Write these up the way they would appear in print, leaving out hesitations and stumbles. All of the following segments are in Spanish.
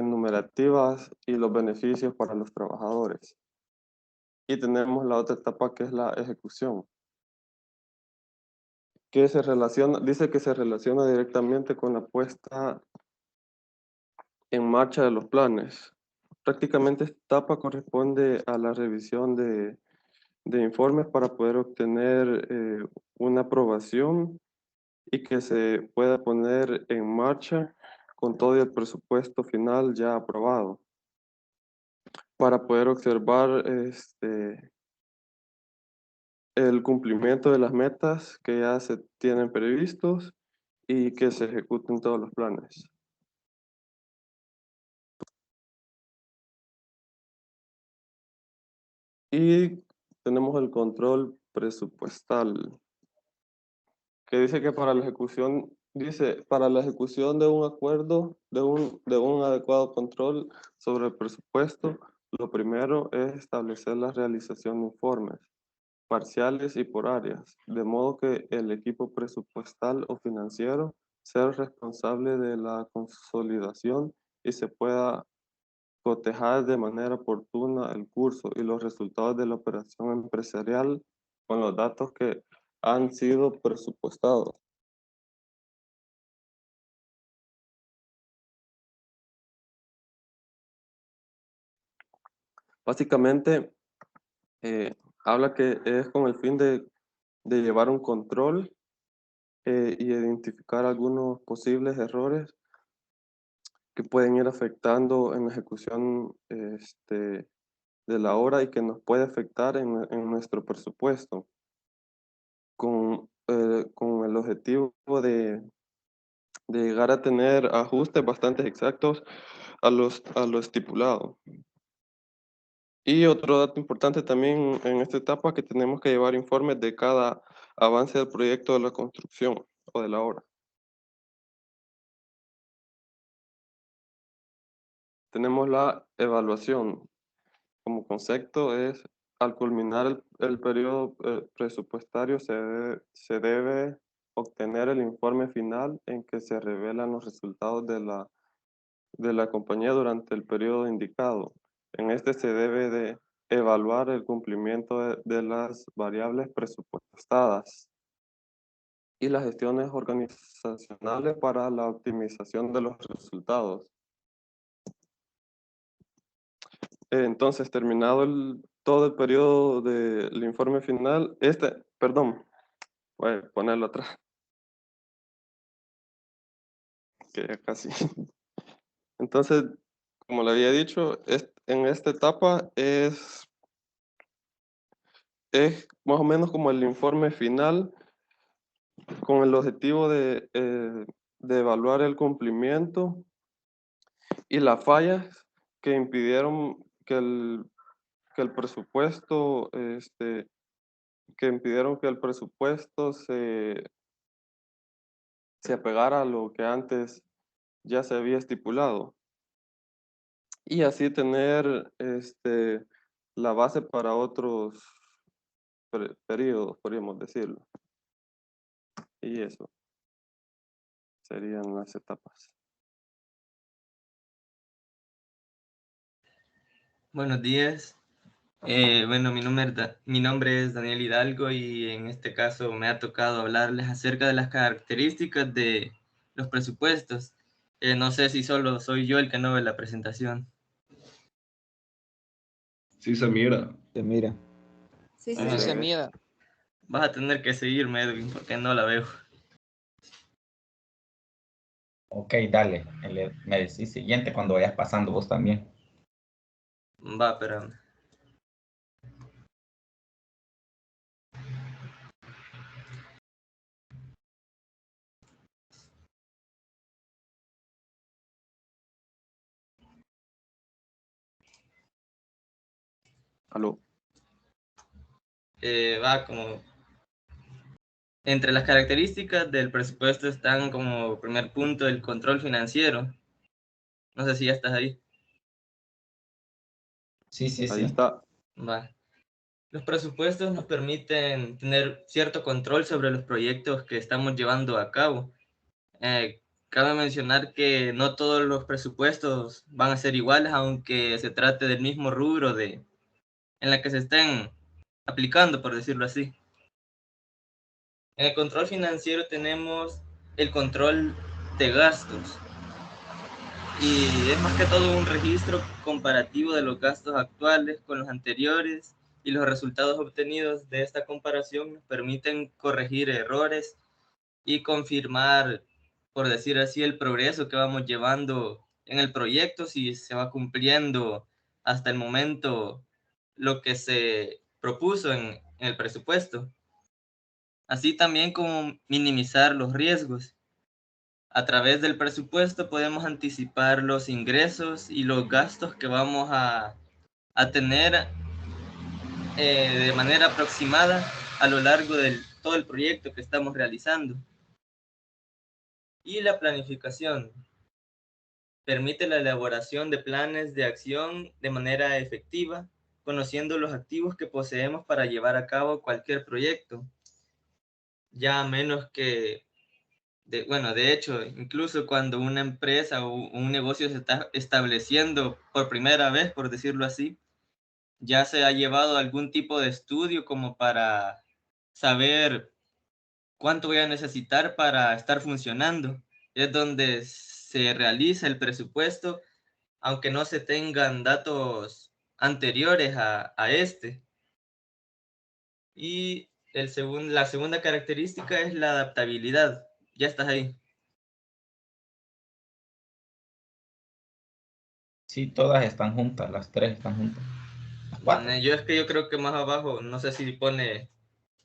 enumerativas y los beneficios para los trabajadores. Y tenemos la otra etapa que es la ejecución, que se relaciona, dice que se relaciona directamente con la puesta en marcha de los planes. Prácticamente esta etapa corresponde a la revisión de informes para poder obtener una aprobación y que se pueda poner en marcha con todo el presupuesto final ya aprobado, para poder observar el cumplimiento de las metas que ya se tienen previstos y que se ejecuten todos los planes. Y tenemos el control presupuestal, que dice que para la ejecución, dice, para la ejecución de un acuerdo, de un adecuado control sobre el presupuesto, lo primero es establecer la realización de informes parciales y por áreas, de modo que el equipo presupuestal o financiero sea el responsable de la consolidación y se pueda cotejar de manera oportuna el curso y los resultados de la operación empresarial con los datos que han sido presupuestados. Básicamente, habla que es con el fin de llevar un control y identificar algunos posibles errores que pueden ir afectando en la ejecución de la obra y que nos puede afectar en nuestro presupuesto, con el objetivo de llegar a tener ajustes bastante exactos a lo estipulado. Y otro dato importante también en esta etapa, que tenemos que llevar informes de cada avance del proyecto de la construcción o de la obra. Tenemos la evaluación. Como concepto es, al culminar el periodo presupuestario, se debe obtener el informe final en que se revelan los resultados de la compañía durante el periodo indicado. En este se debe de evaluar el cumplimiento de las variables presupuestadas y las gestiones organizacionales para la optimización de los resultados. Entonces, terminado todo el periodo del informe final, perdón, voy a ponerlo atrás, que ya casi. Entonces, como le había dicho, en esta etapa es más o menos como el informe final con el objetivo de evaluar el cumplimiento y las fallas que impidieron que el presupuesto, que impidieron que el presupuesto se apegara a lo que antes ya se había estipulado. Y así tener la base para otros periodos, podríamos decirlo. Y eso serían las etapas. Buenos días. Bueno, mi nombre es Daniel Hidalgo y en este caso me ha tocado hablarles acerca de las características de los presupuestos. No sé si solo soy yo el que no ve la presentación. Sí se mira. Se mira. Sí, Sí, sí, se se ve. mira. Vas a tener que seguirme, Edwin, porque no la veo. Ok, dale. Me decís siguiente cuando vayas pasando vos también. Va, pero Aló. va como... Entre las características del presupuesto están como primer punto el control financiero. No sé si ya estás ahí. Sí, sí, Ahí sí. está. Va. Los presupuestos nos permiten tener cierto control sobre los proyectos que estamos llevando a cabo. cabe mencionar que no todos los presupuestos van a ser iguales, aunque se trate del mismo rubro en la que se estén aplicando, por decirlo así. En el control financiero tenemos el control de gastos, y es más que todo un registro comparativo de los gastos actuales con los anteriores, y los resultados obtenidos de esta comparación nos permiten corregir errores y confirmar, por decir así, el progreso que vamos llevando en el proyecto, si se va cumpliendo hasta el momento lo que se propuso en el presupuesto. Así también como minimizar los riesgos. A través del presupuesto podemos anticipar los ingresos y los gastos que vamos a tener de manera aproximada a lo largo de todo el proyecto que estamos realizando. Y la planificación permite la elaboración de planes de acción de manera efectiva, conociendo los activos que poseemos para llevar a cabo cualquier proyecto. Ya a menos que, de hecho, incluso cuando una empresa o un negocio se está estableciendo por primera vez, por decirlo así, ya se ha llevado algún tipo de estudio como para saber cuánto voy a necesitar para estar funcionando. Es donde se realiza el presupuesto, aunque no se tengan datos anteriores a este. Y la segunda característica es la adaptabilidad. Ya estás ahí. Sí, todas están juntas, las tres están juntas. Las cuatro. Yo creo que más abajo, no sé si pone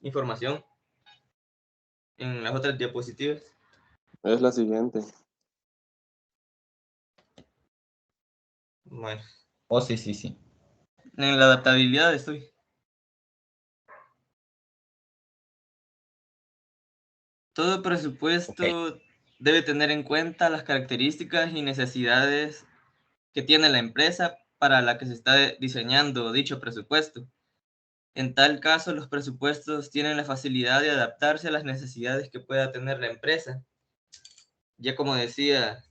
información en las otras diapositivas. Es la siguiente. Bueno, Oh, sí, sí, sí. en la adaptabilidad estoy. Todo presupuesto debe tener en cuenta las características y necesidades que tiene la empresa para la que se está diseñando dicho presupuesto. En tal caso, los presupuestos tienen la facilidad de adaptarse a las necesidades que pueda tener la empresa. Ya como decía,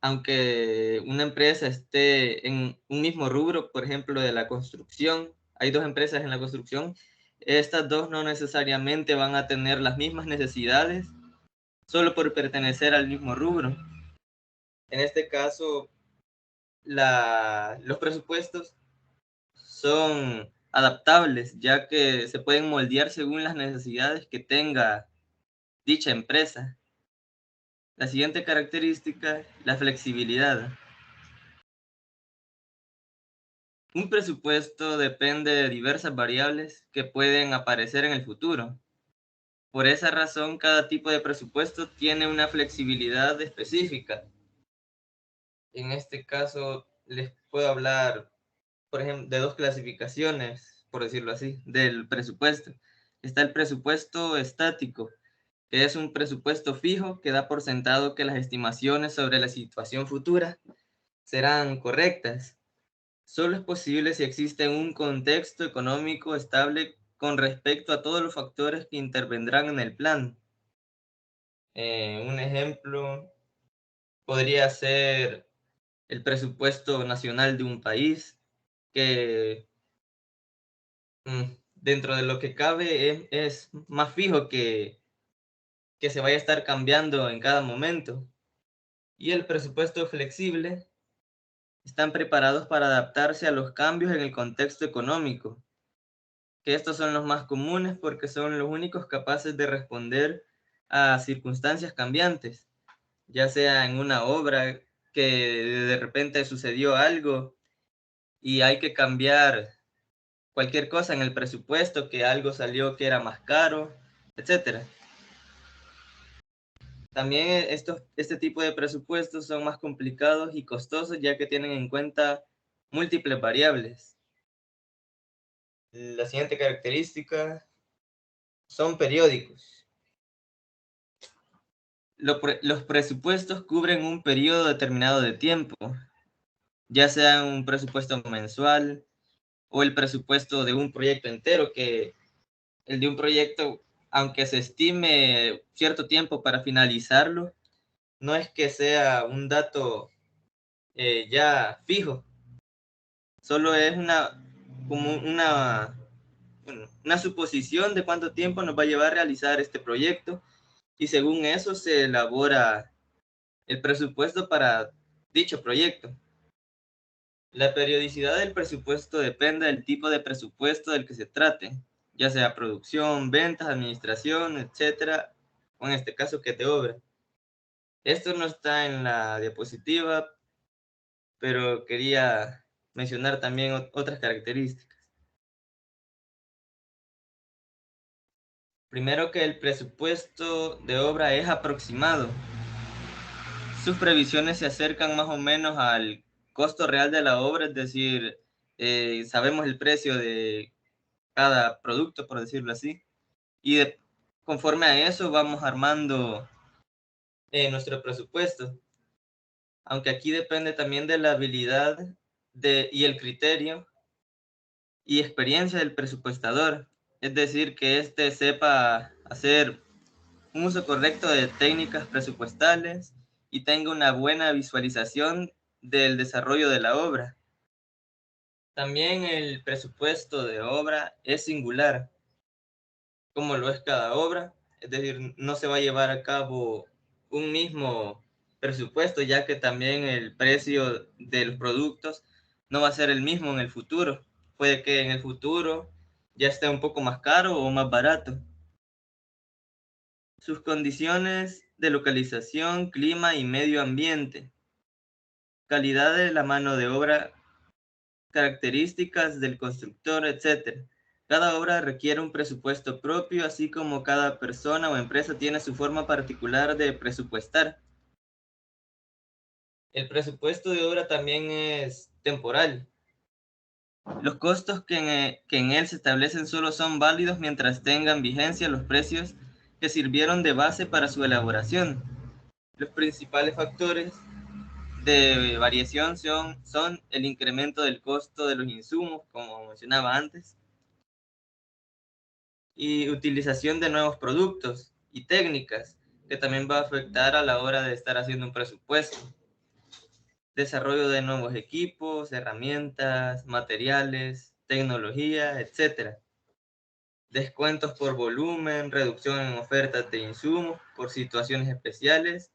aunque una empresa esté en un mismo rubro, por ejemplo, de la construcción, hay dos empresas en la construcción, estas dos no necesariamente van a tener las mismas necesidades solo por pertenecer al mismo rubro. En este caso, los presupuestos son adaptables, ya que se pueden moldear según las necesidades que tenga dicha empresa. La siguiente característica, la flexibilidad. Un presupuesto depende de diversas variables que pueden aparecer en el futuro. Por esa razón, cada tipo de presupuesto tiene una flexibilidad específica. En este caso, les puedo hablar, por ejemplo, de dos clasificaciones, por decirlo así, del presupuesto. Está el presupuesto estático, que es un presupuesto fijo que da por sentado que las estimaciones sobre la situación futura serán correctas. Solo es posible si existe un contexto económico estable con respecto a todos los factores que intervendrán en el plan. Un ejemplo podría ser el presupuesto nacional de un país, que dentro de lo que cabe es más fijo que se vaya a estar cambiando en cada momento. Y el presupuesto flexible están preparados para adaptarse a los cambios en el contexto económico, que estos son los más comunes porque son los únicos capaces de responder a circunstancias cambiantes, ya sea en una obra que de repente sucedió algo y hay que cambiar cualquier cosa en el presupuesto, que algo salió que era más caro, etcétera. También este tipo de presupuestos son más complicados y costosos, ya que tienen en cuenta múltiples variables. La siguiente característica son periódicos. Los presupuestos cubren un periodo determinado de tiempo, ya sea un presupuesto mensual o el presupuesto de un proyecto entero, que el de un proyecto, aunque se estime cierto tiempo para finalizarlo, no es que sea un dato ya fijo, solo es una suposición de cuánto tiempo nos va a llevar a realizar este proyecto, y según eso se elabora el presupuesto para dicho proyecto. La periodicidad del presupuesto depende del tipo de presupuesto del que se trate, ya sea producción, ventas, administración, etcétera, o en este caso que de obra. Esto no está en la diapositiva, pero quería mencionar también otras características. Primero, que el presupuesto de obra es aproximado. Sus previsiones se acercan más o menos al costo real de la obra, es decir, sabemos el precio de cada producto, por decirlo así, y conforme a eso vamos armando nuestro presupuesto. Aunque aquí depende también de la habilidad y el criterio y experiencia del presupuestador, es decir, que éste sepa hacer un uso correcto de técnicas presupuestales y tenga una buena visualización del desarrollo de la obra. También el presupuesto de obra es singular, como lo es cada obra, es decir, no se va a llevar a cabo un mismo presupuesto, ya que también el precio de los productos no va a ser el mismo en el futuro. Puede que en el futuro ya esté un poco más caro o más barato. Sus condiciones de localización, clima y medio ambiente, calidad de la mano de obra, características del constructor, etc. Cada obra requiere un presupuesto propio, así como cada persona o empresa tiene su forma particular de presupuestar. El presupuesto de obra también es temporal. Los costos que en él se establecen solo son válidos mientras tengan vigencia los precios que sirvieron de base para su elaboración. Los principales factores de variación son el incremento del costo de los insumos, como mencionaba antes, y utilización de nuevos productos y técnicas, que también va a afectar a la hora de estar haciendo un presupuesto. Desarrollo de nuevos equipos, herramientas, materiales, tecnología, etc. Descuentos por volumen, reducción en ofertas de insumos por situaciones especiales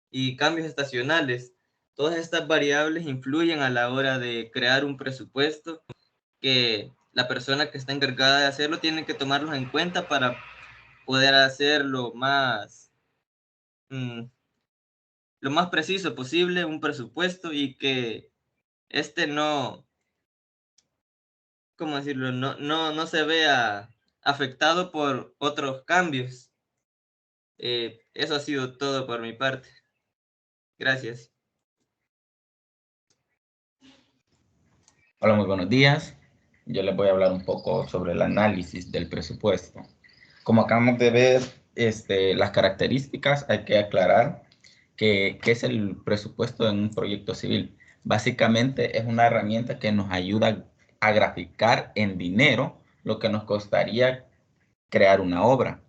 y cambios estacionales. Todas estas variables influyen a la hora de crear un presupuesto, que la persona que está encargada de hacerlo tiene que tomarlos en cuenta para poder hacerlo lo más preciso posible un presupuesto, y que no, ¿cómo decirlo? No se vea afectado por otros cambios. Eso ha sido todo por mi parte. Gracias. Hola, muy buenos días. Yo les voy a hablar un poco sobre el análisis del presupuesto. Como acabamos de ver las características, hay que aclarar qué es el presupuesto en un proyecto civil. Básicamente es una herramienta que nos ayuda a graficar en dinero lo que nos costaría crear una obra.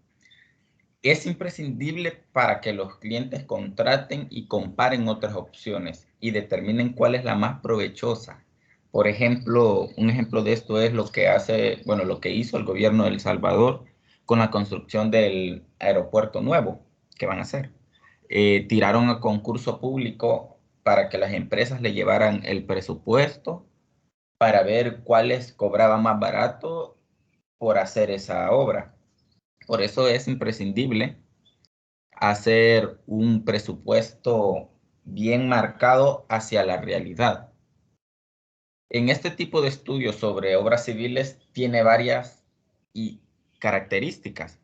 Es imprescindible para que los clientes contraten y comparen otras opciones y determinen cuál es la más provechosa. Por ejemplo, un ejemplo de esto es lo que hizo el gobierno de El Salvador con la construcción del aeropuerto nuevo que van a hacer. Tiraron a concurso público para que las empresas le llevaran el presupuesto para ver cuáles cobraban más barato por hacer esa obra. Por eso es imprescindible hacer un presupuesto bien marcado hacia la realidad. En este tipo de estudios sobre obras civiles tiene varias características.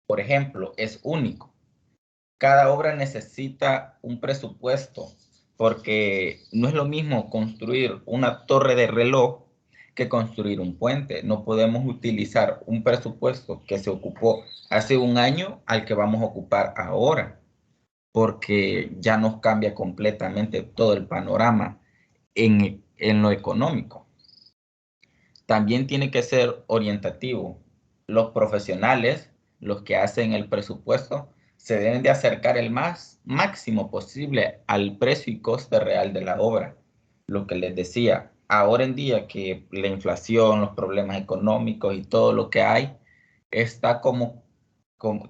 Por ejemplo, es único. Cada obra necesita un presupuesto porque no es lo mismo construir una torre de reloj que construir un puente. No podemos utilizar un presupuesto que se ocupó hace un año al que vamos a ocupar ahora, porque ya nos cambia completamente todo el panorama en lo económico. También tiene que ser orientativo. Los profesionales, los que hacen el presupuesto, se deben de acercar el máximo posible al precio y coste real de la obra. Lo que les decía, ahora en día que la inflación, los problemas económicos y todo lo que hay, está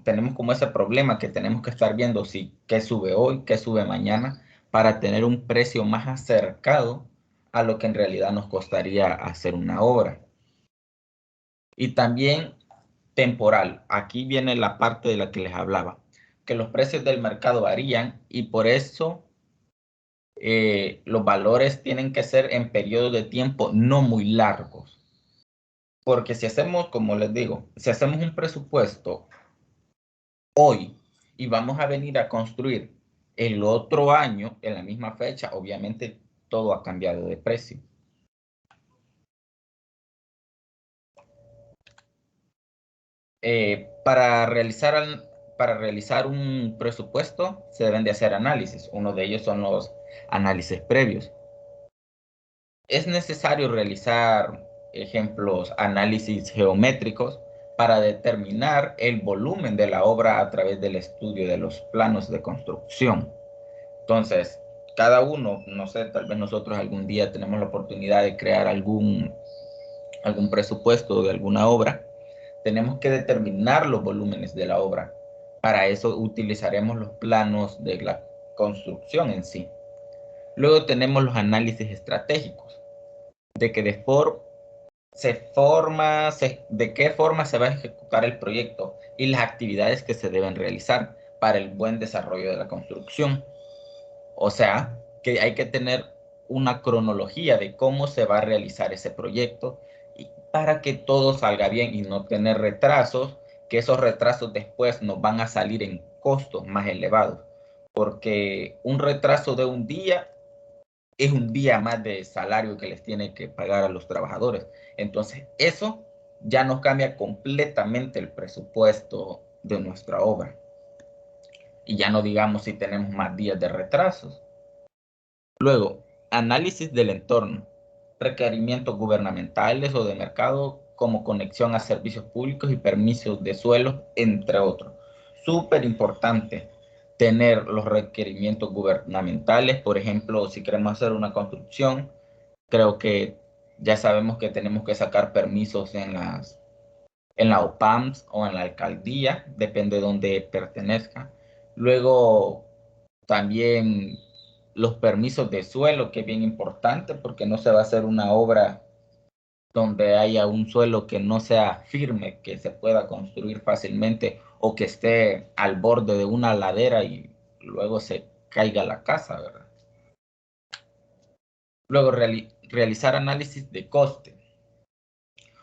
tenemos como ese problema que tenemos que estar viendo si qué sube hoy, qué sube mañana, para tener un precio más acercado a lo que en realidad nos costaría hacer una obra. Y también temporal. Aquí viene la parte de la que les hablaba, que los precios del mercado varían y por eso los valores tienen que ser en periodos de tiempo no muy largos. Porque si hacemos, como les digo, si hacemos un presupuesto hoy y vamos a venir a construir el otro año en la misma fecha, obviamente todo ha cambiado de precio. Para realizar un presupuesto se deben de hacer análisis. Uno de ellos son los análisis previos. Es necesario realizar, ejemplos, análisis geométricos para determinar el volumen de la obra a través del estudio de los planos de construcción. Entonces, cada uno, no sé, tal vez nosotros algún día tenemos la oportunidad de crear algún presupuesto de alguna obra. Tenemos que determinar los volúmenes de la obra. Para eso utilizaremos los planos de la construcción en sí. Luego tenemos los análisis estratégicos, de qué forma se va a ejecutar el proyecto y las actividades que se deben realizar para el buen desarrollo de la construcción. O sea, que hay que tener una cronología de cómo se va a realizar ese proyecto y para que todo salga bien y no tener retrasos, que esos retrasos después nos van a salir en costos más elevados, porque un retraso de un día es un día más de salario que les tiene que pagar a los trabajadores. Entonces, eso ya nos cambia completamente el presupuesto de nuestra obra. Y ya no digamos si tenemos más días de retrasos. Luego, análisis del entorno, requerimientos gubernamentales o de mercado como conexión a servicios públicos y permisos de suelo, entre otros. Súper importante tener los requerimientos gubernamentales. Por ejemplo, si queremos hacer una construcción, creo que ya sabemos que tenemos que sacar permisos en la OPAMS o en la alcaldía, depende de dónde pertenezca. Luego, también los permisos de suelo, que es bien importante porque no se va a hacer una obra donde haya un suelo que no sea firme, que se pueda construir fácilmente o que esté al borde de una ladera y luego se caiga la casa, ¿verdad? Luego, realizar análisis de coste.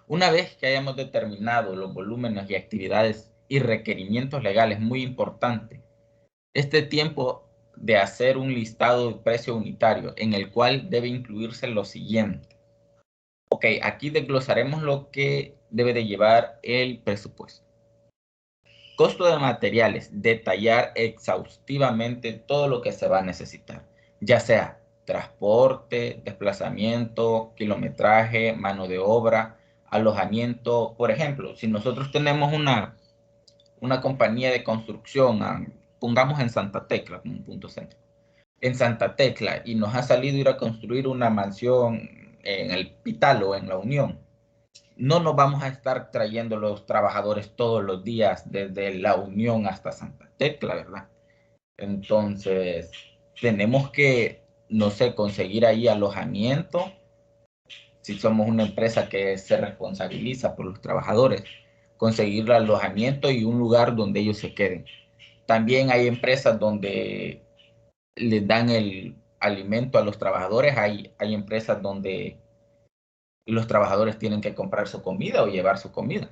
Una vez que hayamos determinado los volúmenes y actividades y requerimientos legales, muy importante, este tiempo de hacer un listado de precio unitario en el cual debe incluirse lo siguiente. Ok, aquí desglosaremos lo que debe de llevar el presupuesto. Costo de materiales, detallar exhaustivamente todo lo que se va a necesitar, ya sea transporte, desplazamiento, kilometraje, mano de obra, alojamiento. Por ejemplo, si nosotros tenemos una compañía de construcción, pongamos en Santa Tecla como un punto centro, en Santa Tecla y nos ha salido ir a construir una mansión en el Pital o en La Unión, no nos vamos a estar trayendo los trabajadores todos los días desde La Unión hasta Santa Tecla, ¿verdad? Entonces, tenemos que, no sé, conseguir ahí alojamiento, si somos una empresa que se responsabiliza por los trabajadores, conseguir alojamiento y un lugar donde ellos se queden. También hay empresas donde les dan el alimento a los trabajadores, hay empresas donde los trabajadores tienen que comprar su comida o llevar su comida.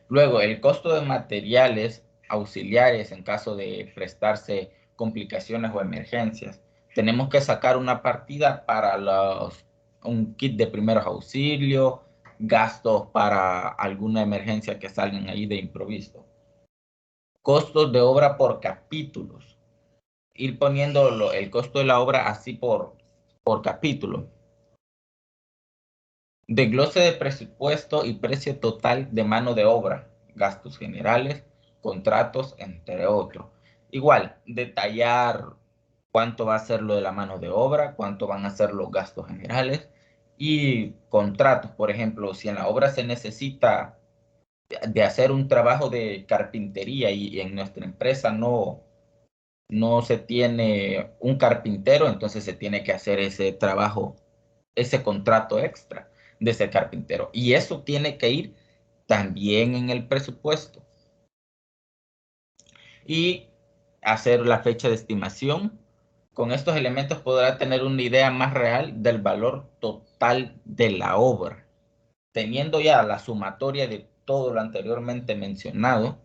Luego, el costo de materiales auxiliares en caso de prestarse complicaciones o emergencias. Tenemos que sacar una partida para un kit de primeros auxilios, gastos para alguna emergencia que salgan ahí de improviso. Costos de obra por capítulos. Ir poniendo el costo de la obra así por capítulo. Desglose de presupuesto y precio total de mano de obra, gastos generales, contratos, entre otros. Igual, detallar cuánto va a ser lo de la mano de obra, cuánto van a ser los gastos generales y contratos. Por ejemplo, si en la obra se necesita de hacer un trabajo de carpintería y en nuestra empresa no se tiene un carpintero, entonces se tiene que hacer ese trabajo, ese contrato extra de ese carpintero. Y eso tiene que ir también en el presupuesto. Y hacer la fecha de estimación. Con estos elementos podrá tener una idea más real del valor total de la obra. Teniendo ya la sumatoria de todo lo anteriormente mencionado,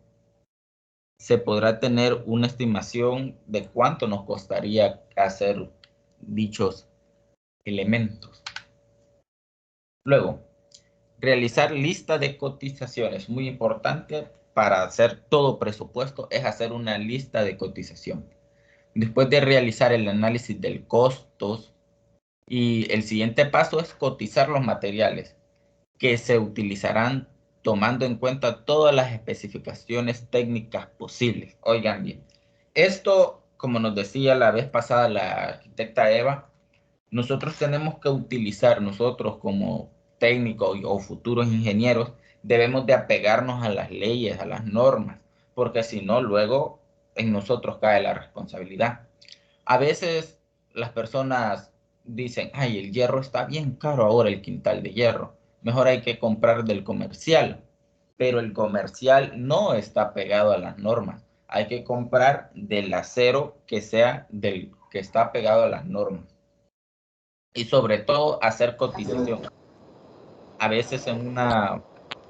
se podrá tener una estimación de cuánto nos costaría hacer dichos elementos. Luego, realizar lista de cotizaciones. Muy importante para hacer todo presupuesto es hacer una lista de cotización. Después de realizar el análisis del costos, y el siguiente paso es cotizar los materiales que se utilizarán tomando en cuenta todas las especificaciones técnicas posibles. Oigan bien, esto, como nos decía la vez pasada la arquitecta Eva, nosotros tenemos que utilizar, nosotros como técnicos o futuros ingenieros, debemos de apegarnos a las leyes, a las normas, porque si no, luego en nosotros cae la responsabilidad. A veces las personas dicen, ay, el hierro está bien caro ahora, el quintal de hierro. Mejor hay que comprar del comercial. Pero el comercial no está pegado a las normas. Hay que comprar del acero que sea del que está pegado a las normas. Y sobre todo hacer cotización. A veces en una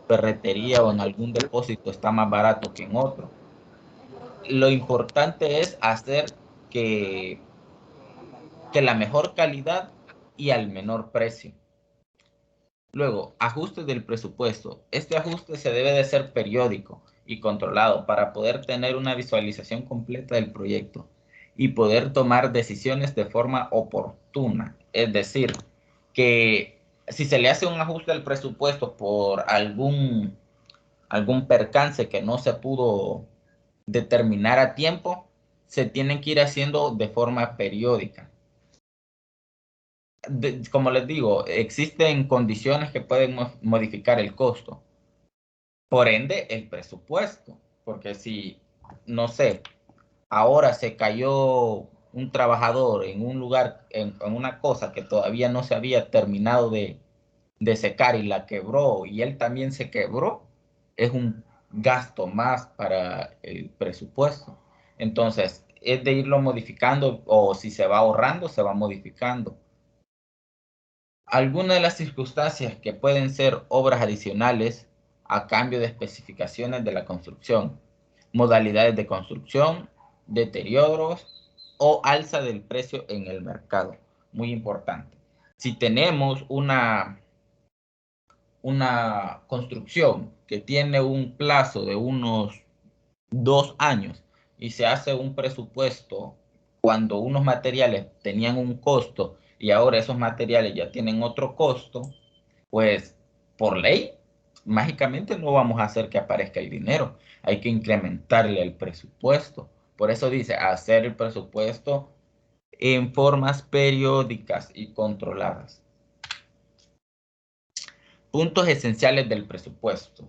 ferretería o en algún depósito está más barato que en otro. Lo importante es hacer que la mejor calidad y al menor precio. Luego, ajuste del presupuesto. Este ajuste se debe de ser periódico y controlado para poder tener una visualización completa del proyecto y poder tomar decisiones de forma oportuna. Es decir, que si se le hace un ajuste al presupuesto por algún percance que no se pudo determinar a tiempo, se tienen que ir haciendo de forma periódica. Como les digo, existen condiciones que pueden modificar el costo. Por ende, el presupuesto. Porque si, no sé, ahora se cayó un trabajador en un lugar, en una cosa que todavía no se había terminado de secar y la quebró y él también se quebró, es un gasto más para el presupuesto. Entonces, es de irlo modificando o si se va ahorrando, se va modificando. Algunas de las circunstancias que pueden ser obras adicionales a cambio de especificaciones de la construcción, modalidades de construcción, deterioros o alza del precio en el mercado. Muy importante. Si tenemos una construcción que tiene un plazo de unos 2 años y se hace un presupuesto cuando unos materiales tenían un costo y ahora esos materiales ya tienen otro costo, pues por ley, mágicamente no vamos a hacer que aparezca el dinero. Hay que incrementarle el presupuesto. Por eso dice, hacer el presupuesto en formas periódicas y controladas. Puntos esenciales del presupuesto.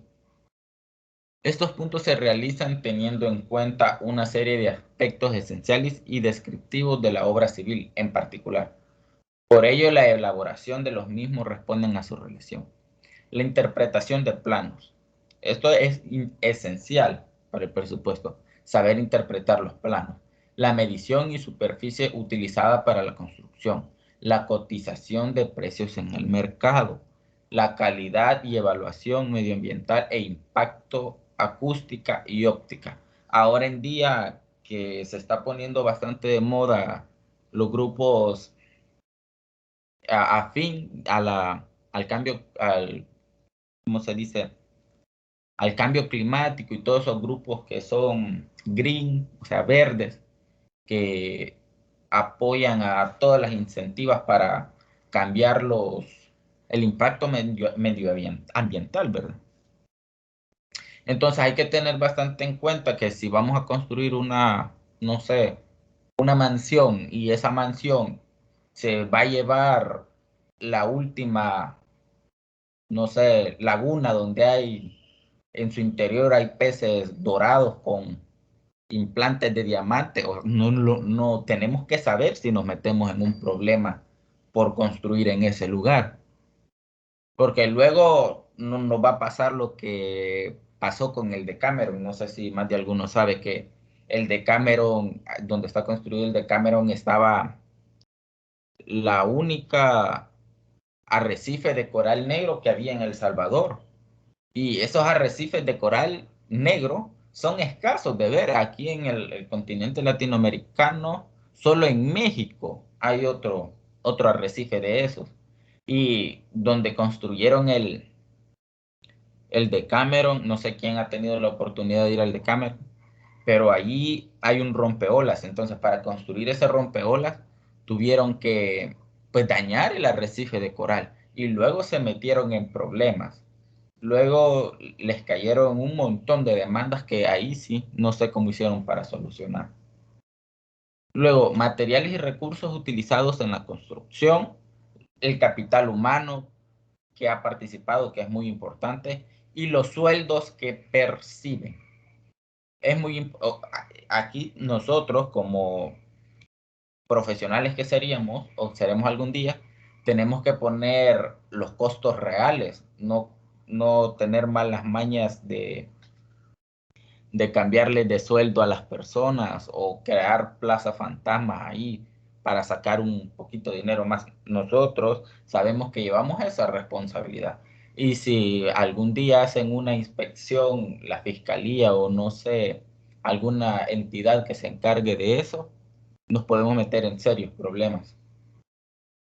Estos puntos se realizan teniendo en cuenta una serie de aspectos esenciales y descriptivos de la obra civil en particular. Por ello, la elaboración de los mismos responden a su relación. La interpretación de planos. Esto es esencial para el presupuesto, saber interpretar los planos. La medición y superficie utilizada para la construcción. La cotización de precios en el mercado. La calidad y evaluación medioambiental e impacto acústica y óptica. Ahora en día que se está poniendo bastante de moda los grupos afín al cambio, ¿cómo se dice? Al cambio climático y todos esos grupos que son green, o sea, verdes, que apoyan a todas las incentivas para cambiar el impacto medioambiental, ¿verdad? Entonces hay que tener bastante en cuenta que si vamos a construir una, no sé, una mansión y esa mansión se va a llevar la última, no sé, laguna donde hay, en su interior hay peces dorados con implantes de diamante, o no tenemos que saber si nos metemos en un problema por construir en ese lugar, porque luego no nos va a pasar lo que pasó con el de Cameron. No sé si más de alguno sabe que el de Cameron, donde está construido el de Cameron, estaba la única arrecife de coral negro que había en El Salvador. Y esos arrecifes de coral negro son escasos de ver aquí en el continente latinoamericano. Solo en México hay otro arrecife de esos. Y donde construyeron el Decameron, no sé quién ha tenido la oportunidad de ir al Decameron, pero allí hay un rompeolas. Entonces, para construir ese rompeolas, tuvieron que, pues, dañar el arrecife de coral y luego se metieron en problemas. Luego les cayeron un montón de demandas que ahí sí no sé cómo hicieron para solucionar. Luego, materiales y recursos utilizados en la construcción, el capital humano que ha participado, que es muy importante, y los sueldos que perciben. Es muy aquí nosotros como profesionales que seríamos o seremos algún día, tenemos que poner los costos reales, no tener malas mañas de cambiarle de sueldo a las personas o crear plazas fantasmas ahí para sacar un poquito de dinero más. Nosotros sabemos que llevamos esa responsabilidad. Y si algún día hacen una inspección, la fiscalía o no sé, alguna entidad que se encargue de eso, nos podemos meter en serios problemas.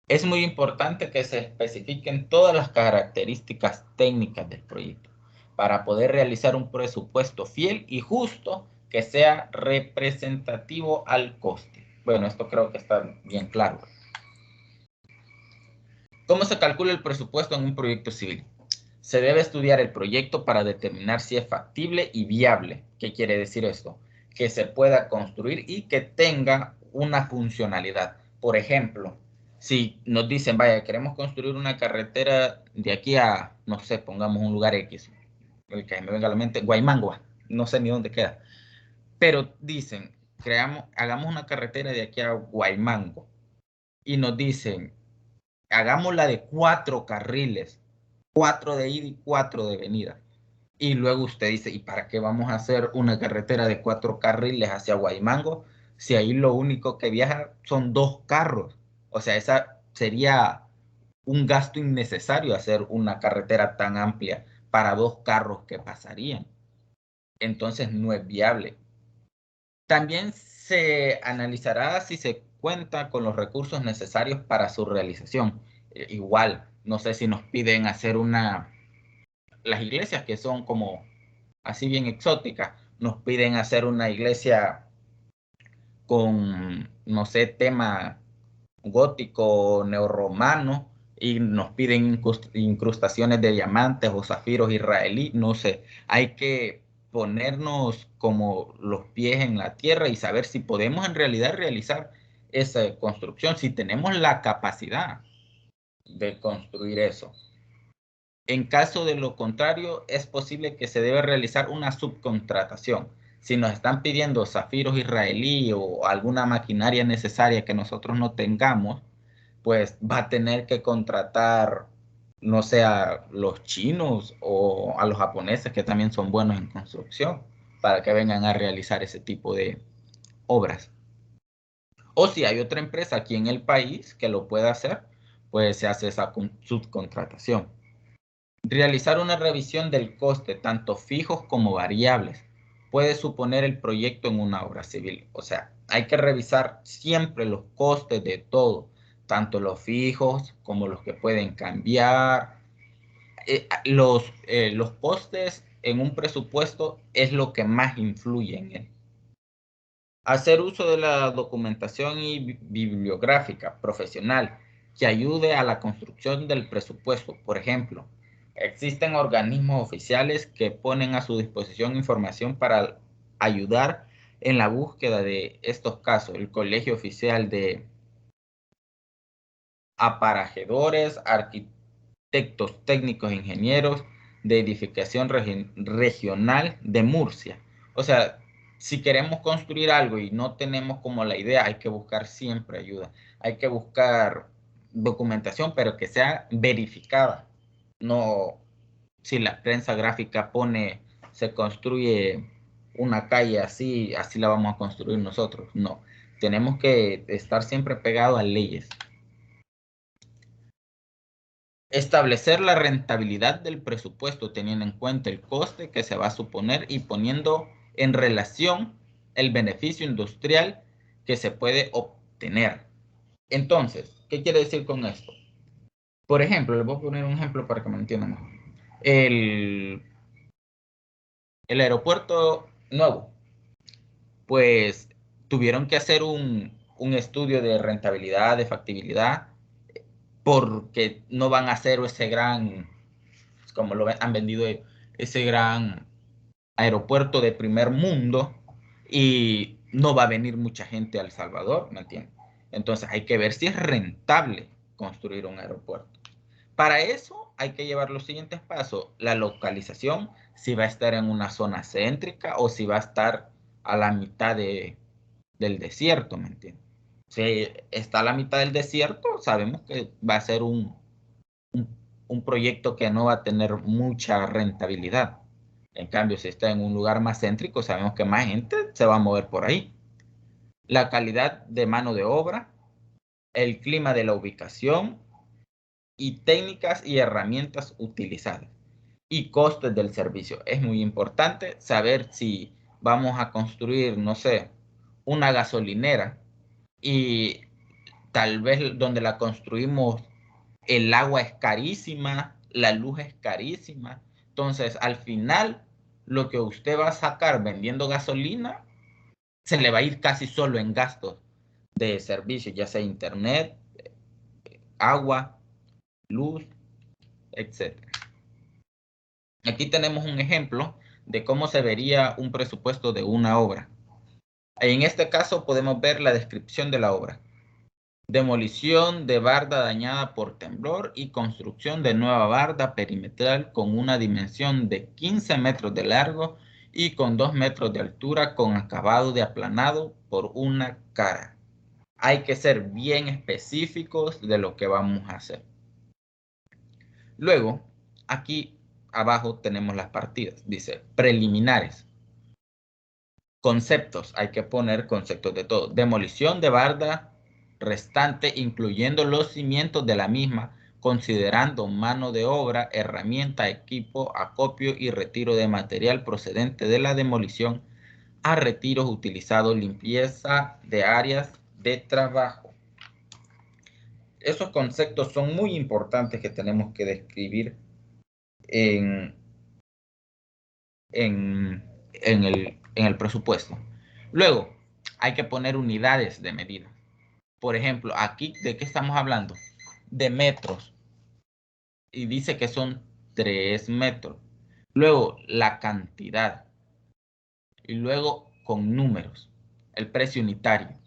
Es muy importante que se especifiquen todas las características técnicas del proyecto para poder realizar un presupuesto fiel y justo que sea representativo al coste. Bueno, esto creo que está bien claro. ¿Cómo se calcula el presupuesto en un proyecto civil? Se debe estudiar el proyecto para determinar si es factible y viable. ¿Qué quiere decir esto? Que se pueda construir y que tenga una funcionalidad. Por ejemplo, si nos dicen, vaya, queremos construir una carretera de aquí a, no sé, pongamos un lugar X, el que me venga a la mente, Guaymangua, no sé ni dónde queda, pero dicen, hagamos una carretera de aquí a Guaymango y nos dicen, hagámosla de 4 carriles, 4 de ida y 4 de venida. Y luego usted dice, ¿y para qué vamos a hacer una carretera de 4 carriles hacia Guaymango si ahí lo único que viaja son 2 carros? O sea, esa sería un gasto innecesario hacer una carretera tan amplia para 2 carros que pasarían. Entonces no es viable. También se analizará si se cuenta con los recursos necesarios para su realización. Igual, no sé si nos piden hacer las iglesias que son como así bien exóticas, nos piden hacer una iglesia con, no sé, tema gótico, neorromano, y nos piden incrustaciones de diamantes o zafiros israelí, no sé, hay que ponernos como los pies en la tierra y saber si podemos en realidad realizar esa construcción, si tenemos la capacidad de construir eso. En caso de lo contrario, es posible que se debe realizar una subcontratación. Si nos están pidiendo zafiros israelí o alguna maquinaria necesaria que nosotros no tengamos, pues va a tener que contratar, no sé, a los chinos o a los japoneses que también son buenos en construcción para que vengan a realizar ese tipo de obras. O si hay otra empresa aquí en el país que lo pueda hacer, pues se hace esa subcontratación. Realizar una revisión del coste, tanto fijos como variables, puede suponer el proyecto en una obra civil. O sea, hay que revisar siempre los costes de todo, tanto los fijos como los que pueden cambiar. Los costes en un presupuesto es lo que más influye en él. Hacer uso de la documentación bibliográfica profesional que ayude a la construcción del presupuesto. Por ejemplo, Existen organismos oficiales que ponen a su disposición información para ayudar en la búsqueda de estos casos. El Colegio Oficial de Aparejadores, Arquitectos Técnicos e Ingenieros de Edificación Regional de Murcia. O sea, si queremos construir algo y no tenemos como la idea, hay que buscar siempre ayuda. Hay que buscar documentación, pero que sea verificada. No, si la prensa gráfica pone, se construye una calle así, así la vamos a construir nosotros. No, tenemos que estar siempre pegados a leyes. Establecer la rentabilidad del presupuesto teniendo en cuenta el coste que se va a suponer y poniendo en relación el beneficio industrial que se puede obtener. Entonces, ¿qué quiere decir con esto? Por ejemplo, les voy a poner un ejemplo para que me entiendan mejor. El aeropuerto nuevo, pues tuvieron que hacer un estudio de rentabilidad, de factibilidad, porque no van a hacer ese gran, como lo han vendido, ese gran aeropuerto de primer mundo y no va a venir mucha gente a El Salvador, ¿me entiendes? Entonces hay que ver si es rentable construir un aeropuerto. Para eso hay que llevar los siguientes pasos. La localización, si va a estar en una zona céntrica o si va a estar a la mitad del desierto, ¿me entiendes? Si está a la mitad del desierto, sabemos que va a ser un proyecto que no va a tener mucha rentabilidad. En cambio, si está en un lugar más céntrico, sabemos que más gente se va a mover por ahí. La calidad de mano de obra, el clima de la ubicación y técnicas y herramientas utilizadas. Y costes del servicio. Es muy importante saber si vamos a construir, no sé, una gasolinera y tal vez donde la construimos el agua es carísima, la luz es carísima. Entonces, al final, lo que usted va a sacar vendiendo gasolina se le va a ir casi solo en gastos de servicio, ya sea internet, agua, luz, etc. Aquí tenemos un ejemplo de cómo se vería un presupuesto de una obra. En este caso podemos ver la descripción de la obra. Demolición de barda dañada por temblor y construcción de nueva barda perimetral con una dimensión de 15 metros de largo y con 2 metros de altura con acabado de aplanado por una cara. Hay que ser bien específicos de lo que vamos a hacer. Luego, aquí abajo tenemos las partidas. Dice preliminares. Conceptos. Hay que poner conceptos de todo. Demolición de barda restante, incluyendo los cimientos de la misma, considerando mano de obra, herramienta, equipo, acopio y retiro de material procedente de la demolición a retiros utilizados, limpieza de áreas de trabajo. Esos conceptos son muy importantes que tenemos que describir en el presupuesto. Luego, hay que poner unidades de medida. Por ejemplo, aquí, ¿de qué estamos hablando? De metros. Y dice que son 3 metros. Luego, la cantidad. Y luego, con números. El precio unitario.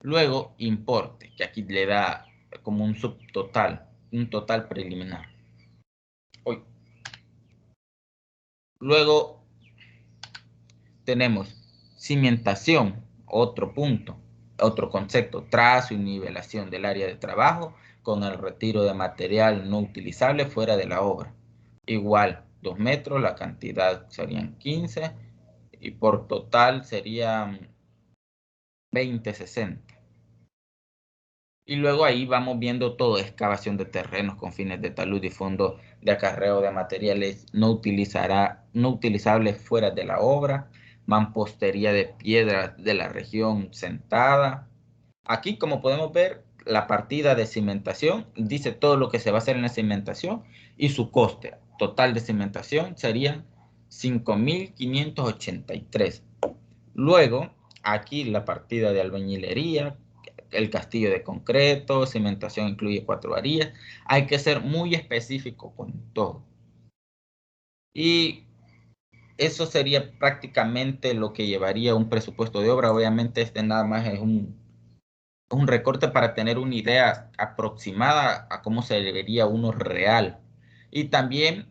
Luego, importe, que aquí le da como un subtotal, un total preliminar. Luego, tenemos cimentación, otro punto, otro concepto, trazo y nivelación del área de trabajo con el retiro de material no utilizable fuera de la obra. Igual, 2 metros, la cantidad serían 15 y por total serían 20, 60. Y luego ahí vamos viendo todo, excavación de terrenos con fines de talud y fondo de acarreo de materiales no utilizables fuera de la obra, mampostería de piedras de la región sentada. Aquí, como podemos ver, la partida de cimentación dice todo lo que se va a hacer en la cimentación y su coste total de cimentación sería 5.583. Luego, aquí la partida de albañilería, el castillo de concreto, cimentación incluye 4 varillas. Hay que ser muy específico con todo. Y eso sería prácticamente lo que llevaría un presupuesto de obra. Obviamente este nada más es un recorte para tener una idea aproximada a cómo se vería uno real. Y también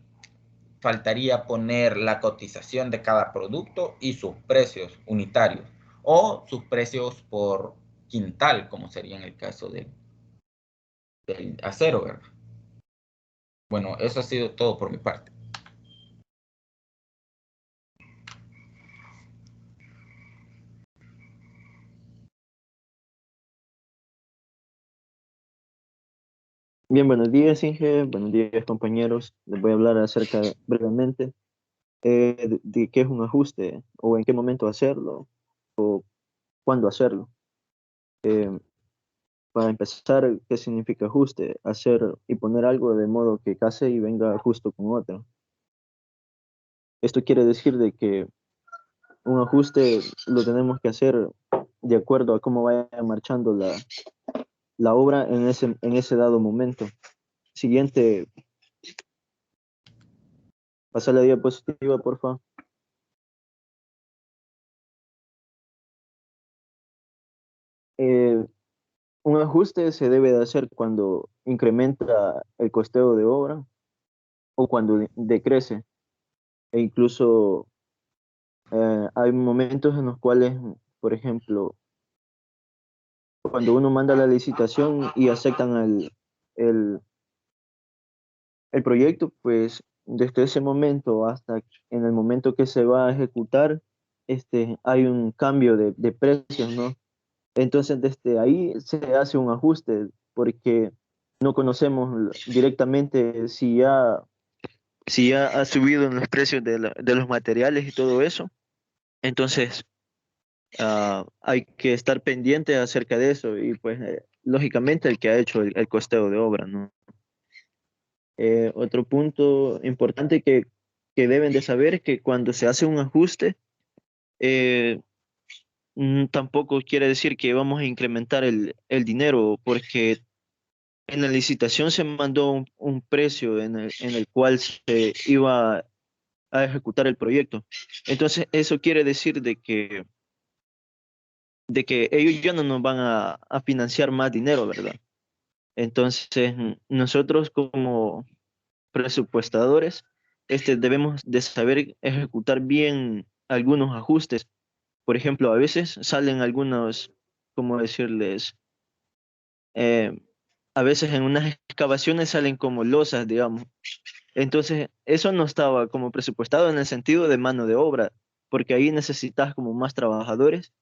faltaría poner la cotización de cada producto y sus precios unitarios o sus precios por quintal, como sería en el caso del acero, ¿verdad? Bueno, eso ha sido todo por mi parte. Bien, buenos días, Inge. Buenos días, compañeros. Les voy a hablar acerca brevemente de qué es un ajuste o en qué momento hacerlo, cuándo hacerlo. Eh, para empezar, ¿qué significa ajuste? Hacer y poner algo de modo que case y venga justo con otro. Esto quiere decir de que un ajuste lo tenemos que hacer de acuerdo a cómo vaya marchando la obra en ese dado momento. Siguiente, pasa la diapositiva, por favor. Un ajuste se debe de hacer cuando incrementa el costeo de obra o cuando decrece. E incluso hay momentos en los cuales, por ejemplo, cuando uno manda la licitación y aceptan el, el proyecto, pues desde ese momento hasta en el momento que se va a ejecutar, hay un cambio de precios, ¿no? Entonces, desde ahí se hace un ajuste porque no conocemos directamente si ya ha subido en los precios de los materiales y todo eso. Entonces, hay que estar pendiente acerca de eso y pues lógicamente el que ha hecho el costeo de obra, ¿no? Otro punto importante que deben de saber es que cuando se hace un ajuste, eh, tampoco quiere decir que vamos a incrementar el dinero, porque en la licitación se mandó un precio en el cual se iba a ejecutar el proyecto. Entonces, eso quiere decir de que ellos ya no nos van a financiar más dinero, ¿verdad? Entonces, nosotros como presupuestadores, debemos de saber ejecutar bien algunos ajustes. Por ejemplo, a veces salen algunos, ¿cómo decirles? Eh, a veces en unas excavaciones salen como losas, digamos. Entonces, eso no estaba como presupuestado en el sentido de mano de obra, porque ahí necesitas como más trabajadores,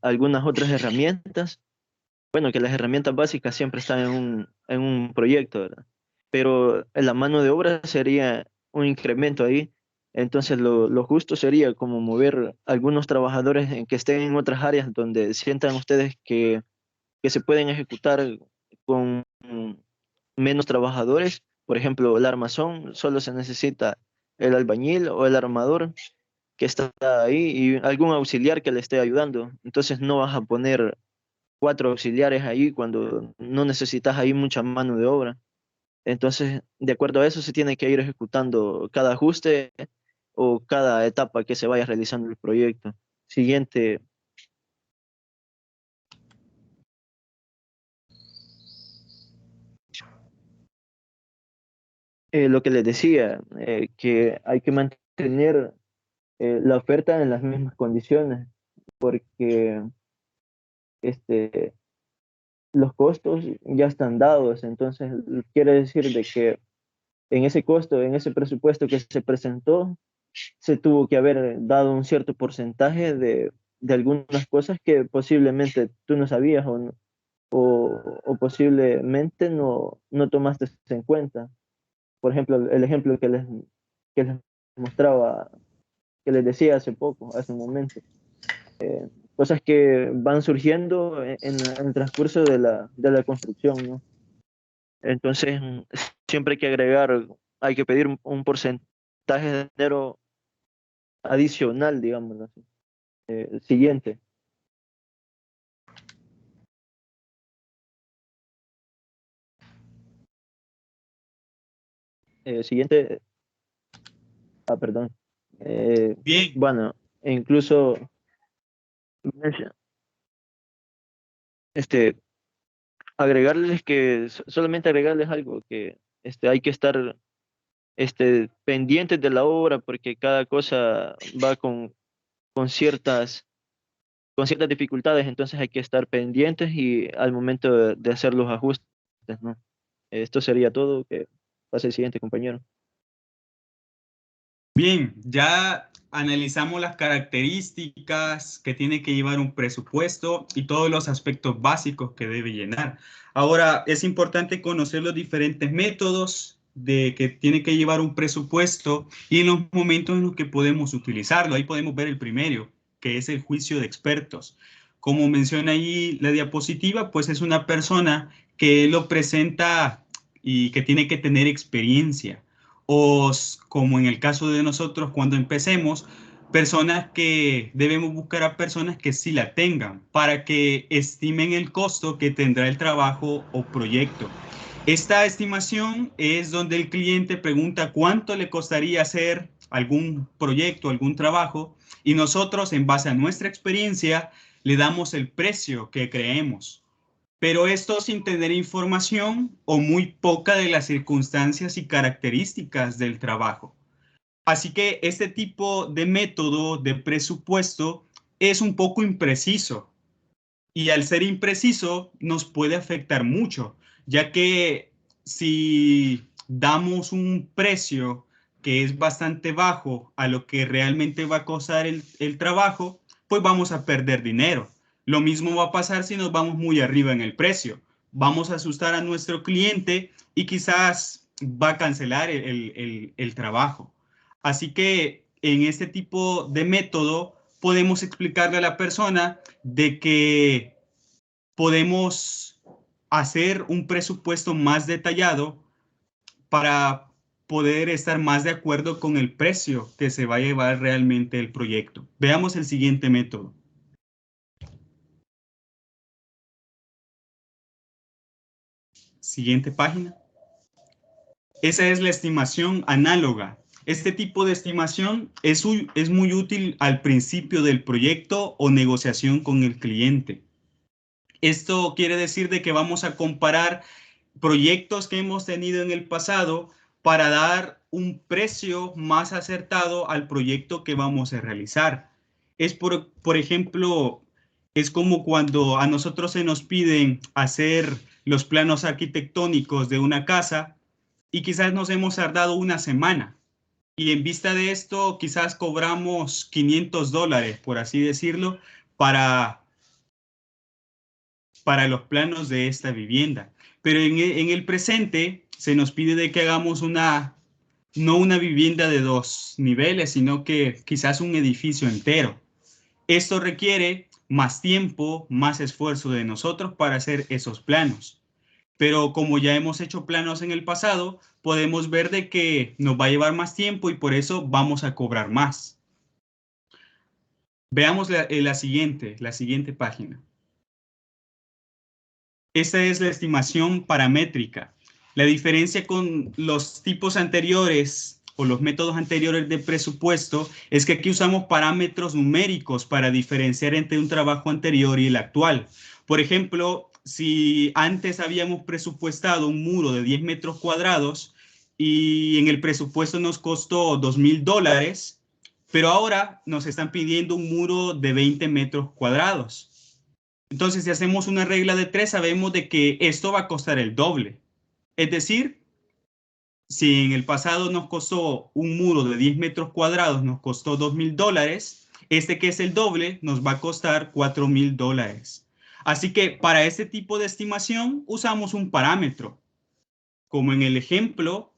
algunas otras herramientas. Bueno, que las herramientas básicas siempre están en un proyecto, ¿verdad? Pero en la mano de obra sería un incremento ahí. Entonces, lo justo sería como mover algunos trabajadores que estén en otras áreas donde sientan ustedes que se pueden ejecutar con menos trabajadores. Por ejemplo, el armazón, solo se necesita el albañil o el armador que está ahí y algún auxiliar que le esté ayudando. Entonces no vas a poner 4 auxiliares ahí cuando no necesitas ahí mucha mano de obra. Entonces, de acuerdo a eso, se tiene que ir ejecutando cada ajuste o cada etapa que se vaya realizando el proyecto. Siguiente. Lo que les decía, que hay que mantener la oferta en las mismas condiciones, porque este, los costos ya están dados, entonces quiere decir de que en ese costo, en ese presupuesto que se presentó, se tuvo que haber dado un cierto porcentaje de algunas cosas que posiblemente tú no sabías o posiblemente no tomaste en cuenta. Por ejemplo, el ejemplo que les mostraba, que les decía hace poco, hace un momento. Cosas que van surgiendo en el transcurso de la construcción, ¿no? Entonces, siempre hay que agregar, hay que pedir un porcentaje de dinero adicional, digamos así. Siguiente. Siguiente. Perdón. Bien, Bueno, incluso este, agregarles que solamente agregarles algo que hay que estar pendientes de la obra porque cada cosa va con ciertas dificultades, entonces hay que estar pendientes y al momento de hacer los ajustes, ¿no? Esto sería todo. Que pase el siguiente, compañero. bien, ya analizamos las características que tiene que llevar un presupuesto y todos los aspectos básicos que debe llenar. Ahora, es importante conocer los diferentes métodos de que tiene que llevar un presupuesto y en los momentos en los que podemos utilizarlo. Ahí podemos ver el primero, que es el juicio de expertos. Como menciona ahí la diapositiva, pues es una persona que lo presenta y que tiene que tener experiencia. O como en el caso de nosotros cuando empecemos, personas que debemos buscar a personas que sí la tengan para que estimen el costo que tendrá el trabajo o proyecto. Esta estimación es donde el cliente pregunta cuánto le costaría hacer algún proyecto, algún trabajo, y nosotros, en base a nuestra experiencia, le damos el precio que creemos. Pero esto sin tener información o muy poca de las circunstancias y características del trabajo. Así que este tipo de método de presupuesto es un poco impreciso y al ser impreciso nos puede afectar mucho, ya que si damos un precio que es bastante bajo a lo que realmente va a costar el trabajo, pues vamos a perder dinero. Lo mismo va a pasar si nos vamos muy arriba en el precio. Vamos a asustar a nuestro cliente y quizás va a cancelar el trabajo. Así que en este tipo de método podemos explicarle a la persona de que podemos hacer un presupuesto más detallado para poder estar más de acuerdo con el precio que se va a llevar realmente el proyecto. Veamos el siguiente método. Siguiente página. Esa es la estimación análoga. Este tipo de estimación es muy útil al principio del proyecto o negociación con el cliente. Esto quiere decir de que vamos a comparar proyectos que hemos tenido en el pasado para dar un precio más acertado al proyecto que vamos a realizar. Es por ejemplo, es como cuando a nosotros se nos piden hacer los planos arquitectónicos de una casa y quizás nos hemos tardado una semana. Y en vista de esto, quizás cobramos $500, por así decirlo, para los planos de esta vivienda. Pero en el presente se nos pide de que hagamos no una vivienda de 2 niveles, sino que quizás un edificio entero. Esto requiere más tiempo, más esfuerzo de nosotros para hacer esos planos. Pero como ya hemos hecho planos en el pasado, podemos ver de que nos va a llevar más tiempo y por eso vamos a cobrar más. Veamos la siguiente página. Esta es la estimación paramétrica. La diferencia con los tipos anteriores o los métodos anteriores de presupuesto es que aquí usamos parámetros numéricos para diferenciar entre un trabajo anterior y el actual. Por ejemplo, si antes habíamos presupuestado un muro de 10 metros cuadrados y en el presupuesto nos costó $2,000, pero ahora nos están pidiendo un muro de 20 metros cuadrados. Entonces, si hacemos una regla de 3, sabemos de que esto va a costar el doble. Es decir, si en el pasado nos costó un muro de 10 metros cuadrados, nos costó $2,000, este que es el doble nos va a costar $4,000. Así que para este tipo de estimación usamos un parámetro. Como en el ejemplo,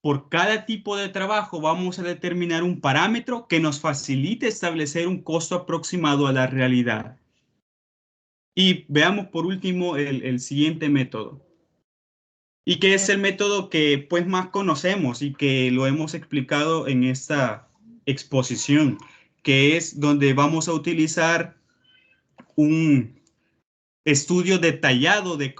por cada tipo de trabajo vamos a determinar un parámetro que nos facilite establecer un costo aproximado a la realidad. Y veamos por último el siguiente método. Y que es el método que pues más conocemos y que lo hemos explicado en esta exposición, que es donde vamos a utilizar un estudio detallado de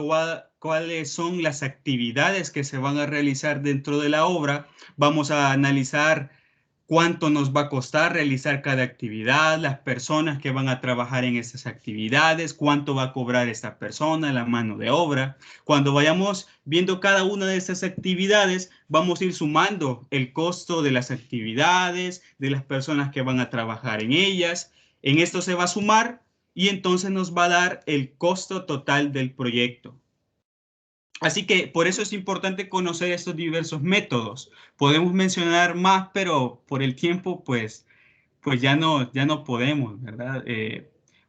cuáles son las actividades que se van a realizar dentro de la obra. Vamos a analizar cuánto nos va a costar realizar cada actividad, las personas que van a trabajar en estas actividades, cuánto va a cobrar esta persona, la mano de obra. Cuando vayamos viendo cada una de estas actividades, vamos a ir sumando el costo de las actividades, de las personas que van a trabajar en ellas. En esto se va a sumar y entonces nos va a dar el costo total del proyecto. Así que por eso es importante conocer estos diversos métodos. Podemos mencionar más, pero por el tiempo, pues ya no podemos, ¿verdad?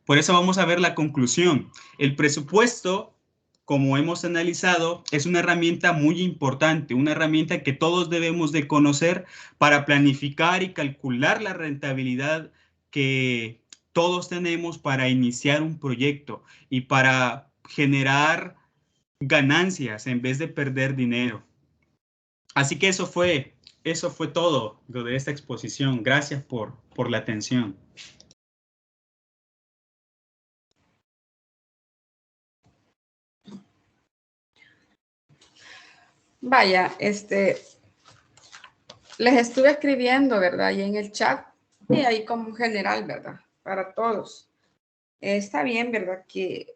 Por eso vamos a ver la conclusión. El presupuesto, como hemos analizado, es una herramienta muy importante, una herramienta que todos debemos de conocer para planificar y calcular la rentabilidad que todos tenemos para iniciar un proyecto y para generar ganancias en vez de perder dinero. Así que eso fue todo lo de esta exposición. Gracias por la atención. Vaya, les estuve escribiendo, ¿verdad? Ahí en el chat y ahí como general, ¿verdad? Para todos. Está bien, ¿verdad? Que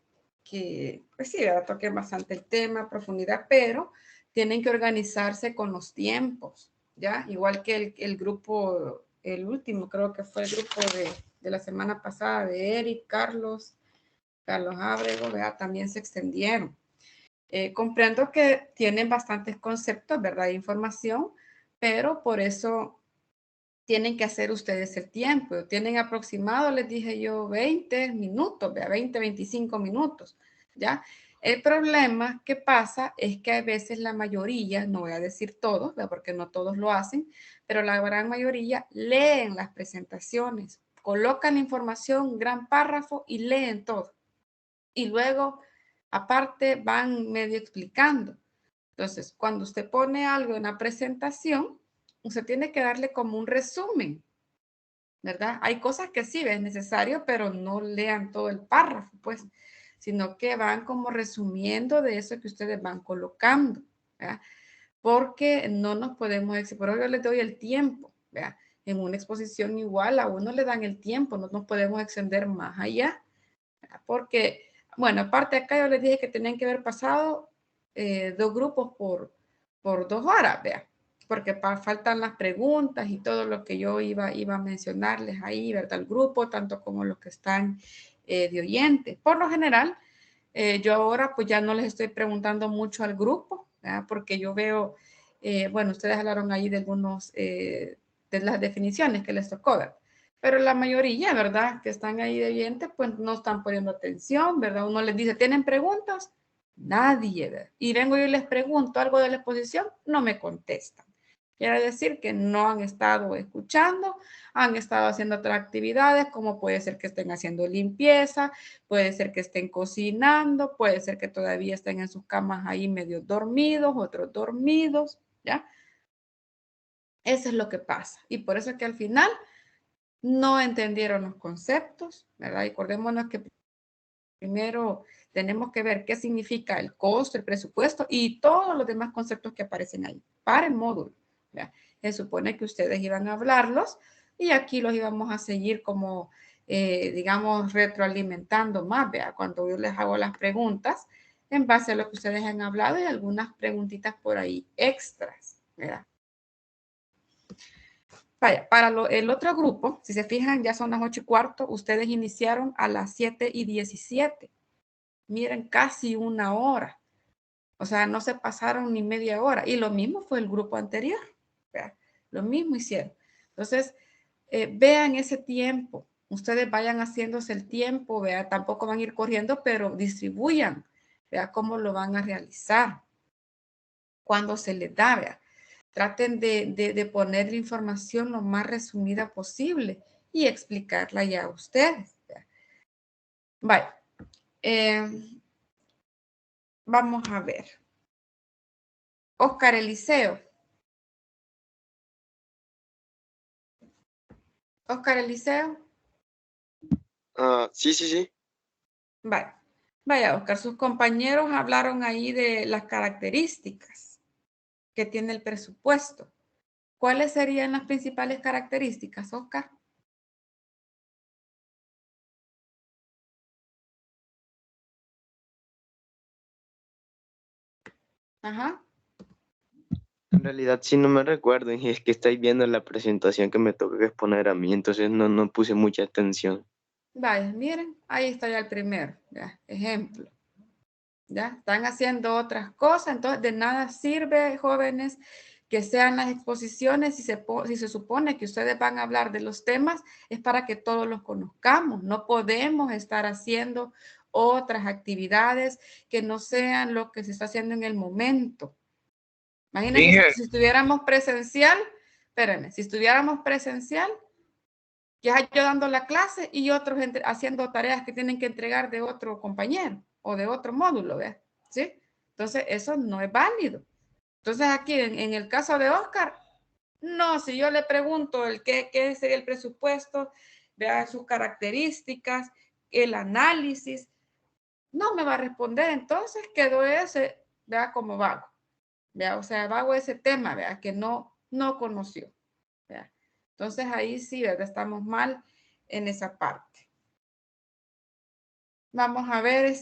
pues sí, ¿verdad? Toqué bastante el tema, profundidad, pero tienen que organizarse con los tiempos, ¿ya? Igual que el grupo, el último, creo que fue el grupo de la semana pasada de Eric, Carlos Ábrego, ¿verdad? También se extendieron. Comprendo que tienen bastantes conceptos, ¿verdad? De información, pero por eso tienen que hacer ustedes el tiempo. Tienen aproximado, les dije yo, 20 minutos, 20, 25 minutos, ¿ya? El problema que pasa es que a veces la mayoría, no voy a decir todos, ¿verdad? Porque no todos lo hacen, pero la gran mayoría leen las presentaciones, colocan la información, un gran párrafo y leen todo. Y luego, aparte, van medio explicando. Entonces, cuando usted pone algo en la presentación, usted tiene que darle como un resumen, ¿verdad? Hay cosas que sí es necesario, pero no lean todo el párrafo, pues, sino que van como resumiendo de eso que ustedes van colocando, ¿verdad? Porque no nos podemos, por eso yo les doy el tiempo, ¿verdad? En una exposición igual a uno le dan el tiempo, no nos podemos extender más allá, ¿verdad? Porque, bueno, aparte acá yo les dije que tenían que haber pasado 2 grupos por 2 horas, ¿verdad? Porque faltan las preguntas y todo lo que yo iba a mencionarles ahí, ¿verdad? El grupo, tanto como los que están de oyentes. Por lo general, yo ahora pues ya no les estoy preguntando mucho al grupo, ¿verdad? Porque yo veo, bueno, ustedes hablaron ahí de algunos, de las definiciones que les tocó, ¿verdad? Pero la mayoría, ¿verdad? Que están ahí de oyentes, pues no están poniendo atención, ¿verdad? Uno les dice, ¿tienen preguntas? Nadie, ¿verdad? Y vengo yo y les pregunto algo de la exposición, no me contestan. Quiere decir que no han estado escuchando, han estado haciendo otras actividades, como puede ser que estén haciendo limpieza, puede ser que estén cocinando, puede ser que todavía estén en sus camas ahí medio dormidos, otros dormidos, ¿ya? Eso es lo que pasa. Y por eso es que al final no entendieron los conceptos, ¿verdad? Y acordémonos que primero tenemos que ver qué significa el costo, el presupuesto y todos los demás conceptos que aparecen ahí para el módulo, ¿verdad? Se supone que ustedes iban a hablarlos y aquí los íbamos a seguir como, digamos, retroalimentando más, ¿verdad? Cuando yo les hago las preguntas en base a lo que ustedes han hablado y algunas preguntitas por ahí extras, ¿verdad? Vaya, para el otro grupo, si se fijan, ya son las 8:15, ustedes iniciaron a las 7:17. Miren, casi 1 hora. O sea, no se pasaron ni media hora. Y lo mismo fue el grupo anterior. ¿Verdad? Lo mismo hicieron. Entonces, vean ese tiempo. Ustedes vayan haciéndose el tiempo, ¿verdad? Tampoco van a ir corriendo, pero distribuyan, ¿verdad? Cómo lo van a realizar. Cuando se les da, ¿verdad? Traten de poner la información lo más resumida posible y explicarla ya a ustedes. Vale. Vamos a ver. Oscar Eliseo. Oscar Eliseo. Sí. Vale. Vaya, Oscar, sus compañeros hablaron ahí de las características que tiene el presupuesto. ¿Cuáles serían las principales características, Oscar? Ajá. En realidad sí no me recuerdo y es que estáis viendo la presentación que me toca exponer a mí, entonces no puse mucha atención. Vaya, miren, ahí está ya el primero, ya, ejemplo. Ya, están haciendo otras cosas, entonces de nada sirve, jóvenes, que sean las exposiciones si se supone que ustedes van a hablar de los temas, es para que todos los conozcamos. No podemos estar haciendo otras actividades que no sean lo que se está haciendo en el momento. Imagínense si estuviéramos presencial, espérenme, si estuviéramos presencial, ya yo dando la clase y otros haciendo tareas que tienen que entregar de otro compañero o de otro módulo, ¿ves? ¿Sí? Entonces, eso no es válido. Entonces, aquí en el caso de Oscar, no, si yo le pregunto qué sería el presupuesto, vea sus características, el análisis, no me va a responder, entonces quedó ese, vea, como vago, vea, o sea, vago ese tema, vea, que no conoció, vea. Entonces, ahí sí, ¿verdad? Estamos mal en esa parte. Vamos a ver,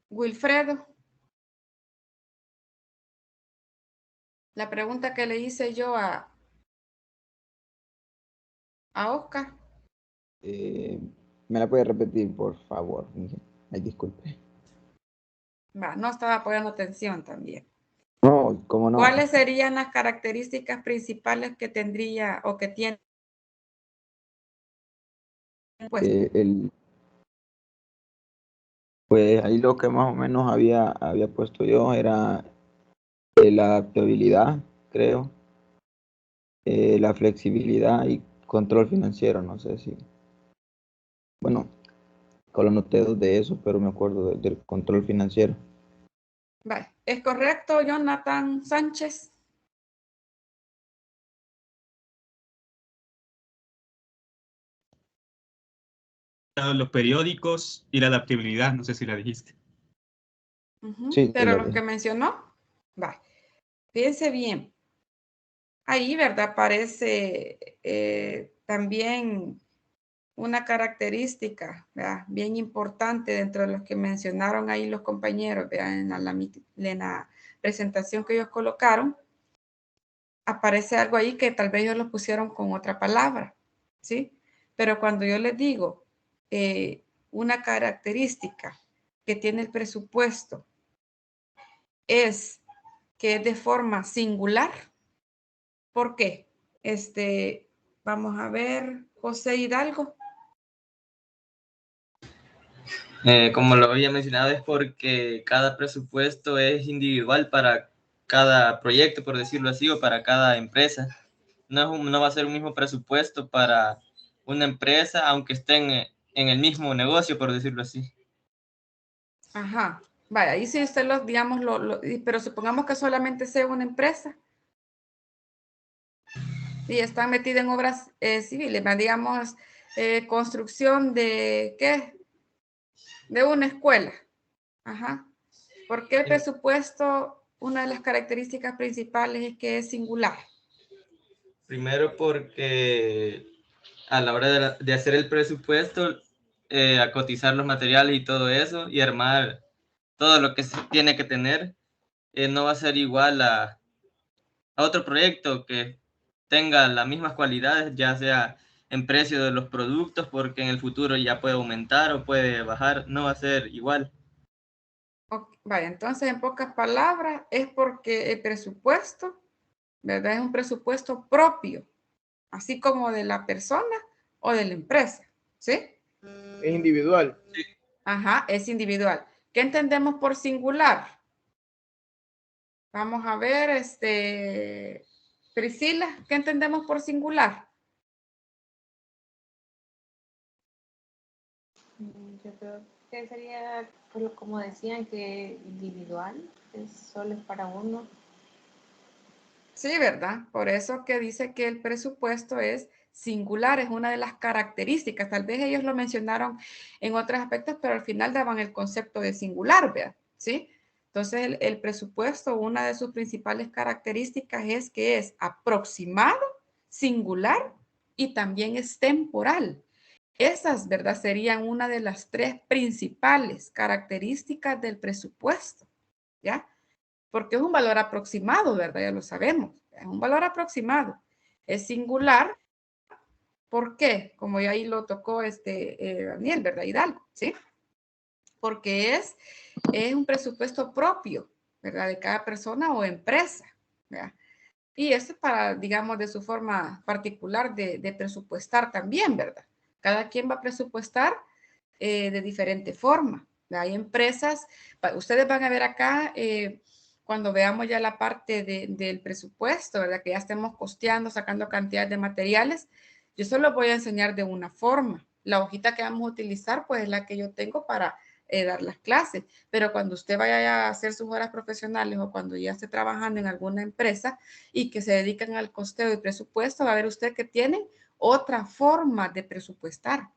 Wilfredo. La pregunta que le hice yo a Oscar. ¿Me la puede repetir, por favor? Ay, disculpe. Va, no estaba poniendo atención también. No, ¿cómo no? ¿Cuáles serían las características principales que tendría o que tiene? Pues ahí lo que más o menos había puesto yo era la adaptabilidad, creo, la flexibilidad y control financiero, no sé si, bueno, con los noteos de eso, pero me acuerdo del control financiero. vale. ¿Es correcto, Jonathan Sánchez? Los periódicos y la adaptabilidad, no sé si la dijiste. Sí, pero los que mencionó, va. Fíjense bien. Ahí, ¿verdad? Aparece también una característica, ¿verdad? Bien importante dentro de los que mencionaron ahí los compañeros, ¿verdad? En la presentación que ellos colocaron, aparece algo ahí que tal vez ellos lo pusieron con otra palabra, ¿sí? Pero cuando yo les digo una característica que tiene el presupuesto es que es de forma singular. ¿Por qué? Vamos a ver, José Hidalgo. Como lo había mencionado, es porque cada presupuesto es individual para cada proyecto, por decirlo así, o para cada empresa. No va a ser un mismo presupuesto para una empresa, aunque estén en el mismo negocio, por decirlo así. Ajá. Vaya, ahí sí usted digamos, pero supongamos que solamente sea una empresa y están metidas en obras civiles, digamos, construcción de, ¿qué? De una escuela. Ajá. ¿Por qué el presupuesto, una de las características principales es que es singular? Primero porque a la hora de hacer el presupuesto, a cotizar los materiales y todo eso, y armar todo lo que se tiene que tener, no va a ser igual a otro proyecto que tenga las mismas cualidades, ya sea en precio de los productos, porque en el futuro ya puede aumentar o puede bajar, no va a ser igual. Okay. Vaya, entonces en pocas palabras es porque el presupuesto, ¿verdad? Es un presupuesto propio, así como de la persona o de la empresa, ¿sí? Es individual. Sí. Ajá, es individual. ¿Qué entendemos por singular? Vamos a ver, Priscila, ¿qué entendemos por singular? Yo creo que sería, pues, como decían, que individual, es solo es para uno. Sí, ¿verdad? Por eso que dice que el presupuesto es singular es una de las características. Tal vez ellos lo mencionaron en otros aspectos, pero al final daban el concepto de singular, ¿verdad? ¿Sí? Entonces, el presupuesto, una de sus principales características es que es aproximado, singular y también es temporal. Esas, ¿verdad? Serían una de las tres principales características del presupuesto, ¿ya? Porque es un valor aproximado, ¿verdad? Ya lo sabemos. Es un valor aproximado. Es singular. ¿Por qué? Como ya ahí lo tocó Daniel, ¿verdad? Hidalgo, ¿sí? Porque es un presupuesto propio, ¿verdad? De cada persona o empresa, ¿verdad? Y esto es para, digamos, de su forma particular de presupuestar también, ¿verdad? Cada quien va a presupuestar de diferente forma. Hay empresas, ustedes van a ver acá, cuando veamos ya la parte del presupuesto, ¿verdad? Que ya estemos costeando, sacando cantidades de materiales, yo solo voy a enseñar de una forma. La hojita que vamos a utilizar, pues es la que yo tengo para dar las clases. Pero cuando usted vaya a hacer sus horas profesionales o cuando ya esté trabajando en alguna empresa y que se dedican al costeo y presupuesto, va a ver usted que tienen otra forma de presupuestar,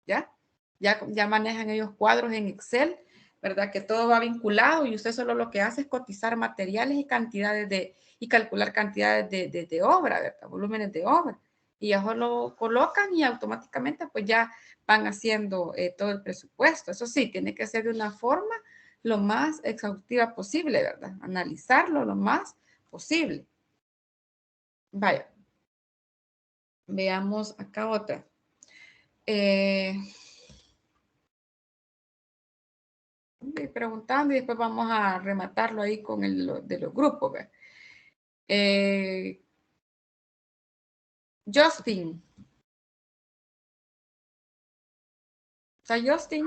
¿ya? Ya manejan ellos cuadros en Excel, ¿verdad? Que todo va vinculado y usted solo lo que hace es cotizar materiales y cantidades y calcular cantidades de obra, ¿verdad? Volúmenes de obra. Y ya lo colocan y automáticamente pues ya van haciendo todo el presupuesto. Eso sí, tiene que ser de una forma lo más exhaustiva posible, ¿verdad? Analizarlo lo más posible. Vaya. Veamos acá otra. Voy preguntando y después vamos a rematarlo ahí con el de los grupos. Justin. ¿Está Justin?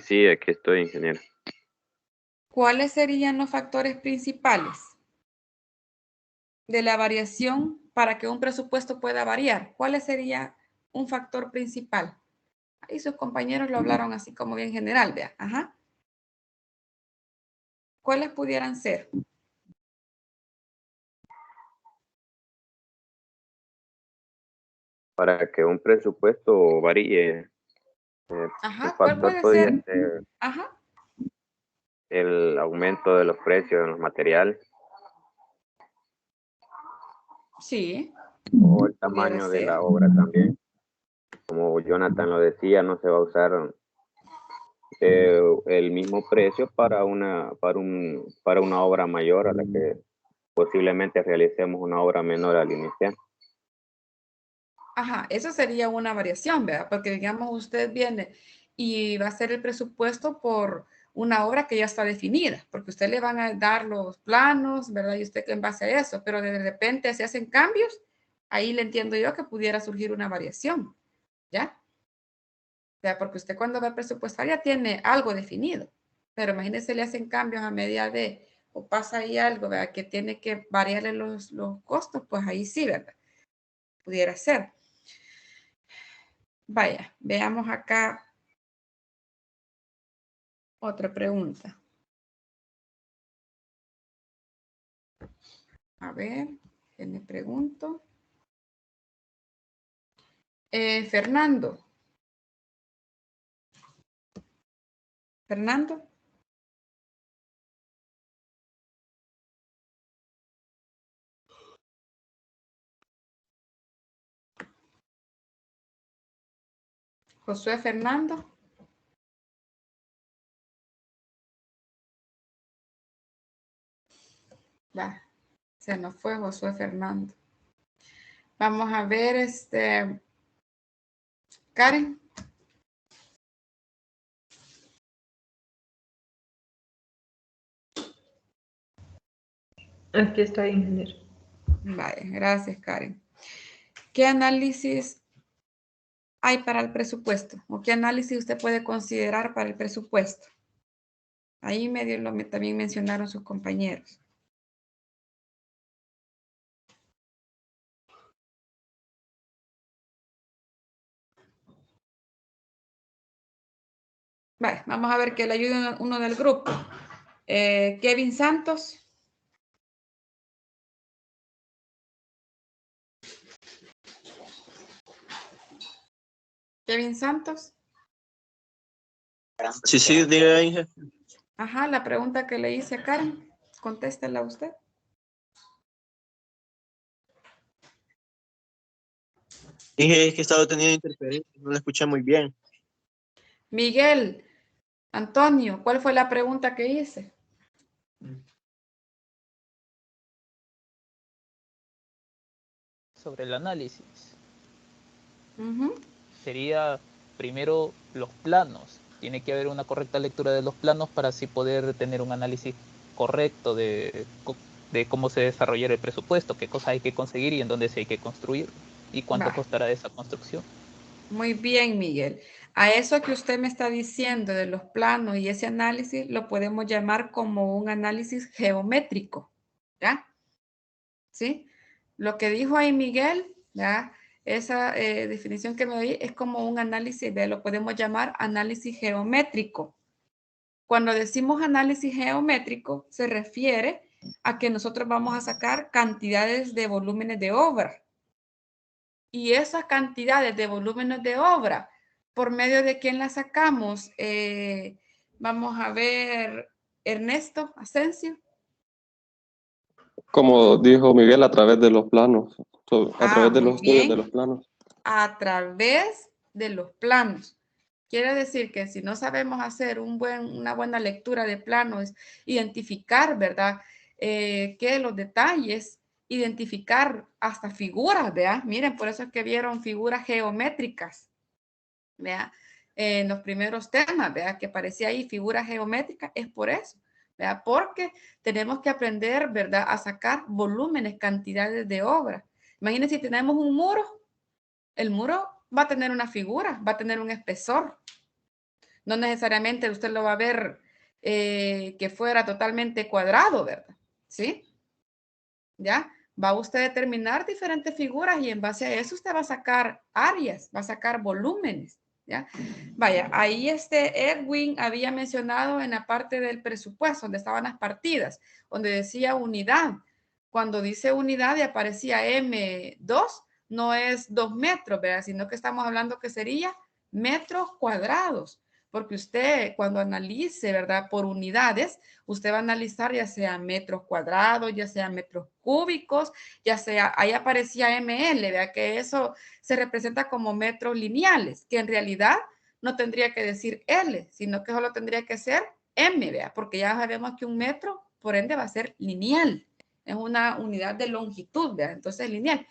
Sí, aquí estoy, ingeniero. ¿Cuáles serían los factores principales de la variación para que un presupuesto pueda variar? ¿Cuál sería un factor principal? Ahí sus compañeros lo hablaron así como bien general, vea. Ajá. ¿Cuáles pudieran ser? Para que un presupuesto varíe, un Ajá, ¿cuál factor puede podría ser? ser Ajá. el aumento de los precios de los materiales Sí, o el pudiera tamaño de ser. la obra también. Como Jonathan lo decía, no se va a usar el mismo precio para una obra mayor a la que posiblemente realicemos una obra menor al iniciar. Ajá, eso sería una variación, ¿verdad? Porque digamos usted viene y va a hacer el presupuesto por una obra que ya está definida, porque usted le van a dar los planos, ¿verdad? Y usted en base a eso, pero de repente se hacen cambios, ahí le entiendo yo que pudiera surgir una variación, ¿ya? O sea, porque usted cuando va a presupuestar ya tiene algo definido, pero imagínese le hacen cambios a medida de, o pasa ahí algo, ¿verdad? Que tiene que variarle los costos, pues ahí sí, ¿verdad? Pudiera ser. Vaya, veamos acá otra pregunta. A ver, ¿qué me pregunto? Fernando. Fernando. Josué Fernando. Va, se nos fue Josué Fernando. Vamos a ver, Karen. Aquí está, ingeniero. Vale, gracias, Karen. ¿Qué análisis hay para el presupuesto? ¿O qué análisis usted puede considerar para el presupuesto? Ahí medio también mencionaron sus compañeros. Vale, vamos a ver que le ayude uno del grupo. Kevin Santos. Kevin Santos. Sí, diga, Inge. Ajá, la pregunta que le hice a Karen, contéstela usted. Inge, es que he estado teniendo interferencia, no la escuché muy bien. Miguel, Antonio, ¿cuál fue la pregunta que hice? Sobre el análisis. Ujú. Sería primero los planos. Tiene que haber una correcta lectura de los planos para así poder tener un análisis correcto de cómo se desarrollará el presupuesto, qué cosas hay que conseguir y en dónde se hay que construir y cuánto Va. costará esa construcción. Muy bien, Miguel. A eso que usted me está diciendo de los planos y ese análisis lo podemos llamar como un análisis geométrico, ¿ya? ¿Sí? Lo que dijo ahí Miguel, ¿ya? Esa definición que me di es como un análisis, lo podemos llamar análisis geométrico. Cuando decimos análisis geométrico, se refiere a que nosotros vamos a sacar cantidades de volúmenes de obra. Y esas cantidades de volúmenes de obra, ¿por medio de quién las sacamos? Vamos a ver, Ernesto Asensio. Como dijo Miguel, a través de los planos, a través de Muy los estudios de bien. los planos. A través de los planos. Quiere decir que si no sabemos hacer una buena lectura de planos, identificar, ¿verdad? Que los detalles, identificar hasta figuras, ¿verdad? Miren, por eso es que vieron figuras geométricas, ¿verdad? En los primeros temas, ¿verdad? Que aparecía ahí figuras geométricas, es por eso, ¿verdad? Porque tenemos que aprender, ¿verdad? A sacar volúmenes, cantidades de obra. Imagínense si tenemos un muro, el muro va a tener una figura, va a tener un espesor. No necesariamente usted lo va a ver que fuera totalmente cuadrado, ¿verdad? ¿Sí? ¿Ya? Va usted a determinar diferentes figuras y en base a eso usted va a sacar áreas, va a sacar volúmenes, ¿ya? Vaya, ahí Edwin había mencionado en la parte del presupuesto, donde estaban las partidas, donde decía unidad. Cuando dice unidad y aparecía M2, no es 2 metros, ¿verdad? Sino que estamos hablando que sería metros cuadrados, porque usted cuando analice, ¿verdad? Por unidades, usted va a analizar ya sea metros cuadrados, ya sea metros cúbicos, ya sea, ahí aparecía ML, ¿verdad? Que eso se representa como metros lineales, que en realidad no tendría que decir L, sino que solo tendría que ser M, ¿verdad? Porque ya sabemos que un metro, por ende, va a ser lineal. Es una unidad de longitud, ¿verdad? Entonces, lineal.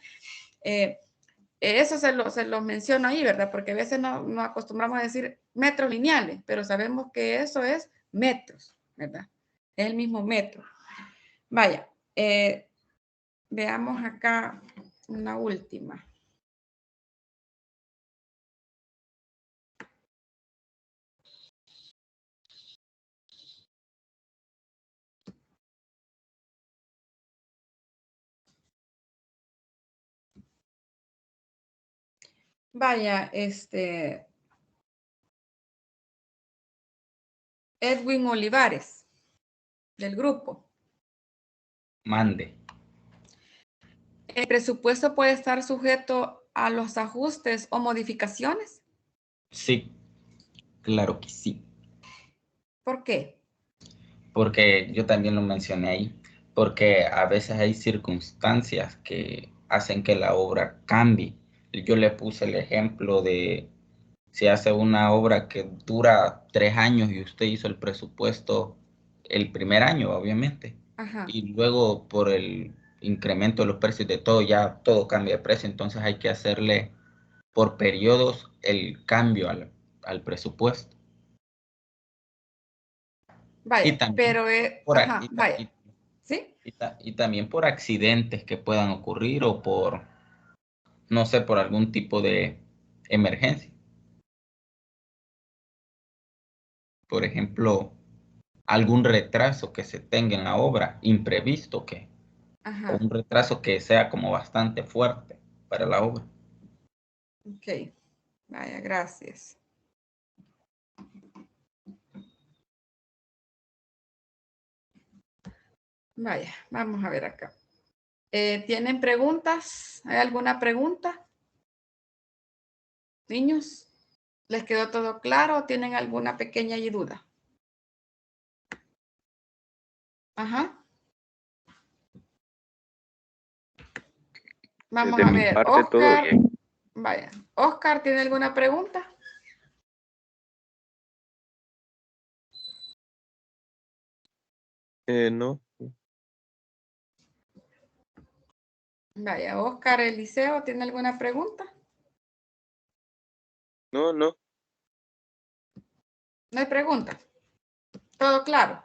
Eso se los menciono ahí, ¿verdad? Porque a veces no acostumbramos a decir metros lineales, pero sabemos que eso es metros, ¿verdad? Es el mismo metro. Vaya, veamos acá una última. Vaya, Edwin Olivares, del grupo. Mande. ¿El presupuesto puede estar sujeto a los ajustes o modificaciones? Sí, claro que sí. ¿Por qué? Porque yo también lo mencioné ahí, porque a veces hay circunstancias que hacen que la obra cambie. Yo le puse el ejemplo de si hace una obra que dura 3 años y usted hizo el presupuesto el primer año, obviamente, Ajá. y luego por el incremento de los precios de todo, ya todo cambia de precio, entonces hay que hacerle por periodos el cambio al presupuesto. Y Vaya, también pero, por, ajá, vaya, ¿sí? y también por accidentes que puedan ocurrir o por, no sé, por algún tipo de emergencia. Por ejemplo, algún retraso que se tenga en la obra, imprevisto o Ajá, un retraso que sea como bastante fuerte para la obra. ok. Vaya, gracias. Vaya, vamos a ver acá. ¿Tienen preguntas? ¿Hay alguna pregunta? Niños. ¿Les quedó todo claro o tienen alguna pequeña duda? Ajá. Vamos De a mi ver, parte, todo Oscar. bien. Vaya, Oscar, ¿tiene alguna pregunta? No. Vaya, Oscar Eliseo, ¿tiene alguna pregunta? No. No hay pregunta. ¿Todo claro?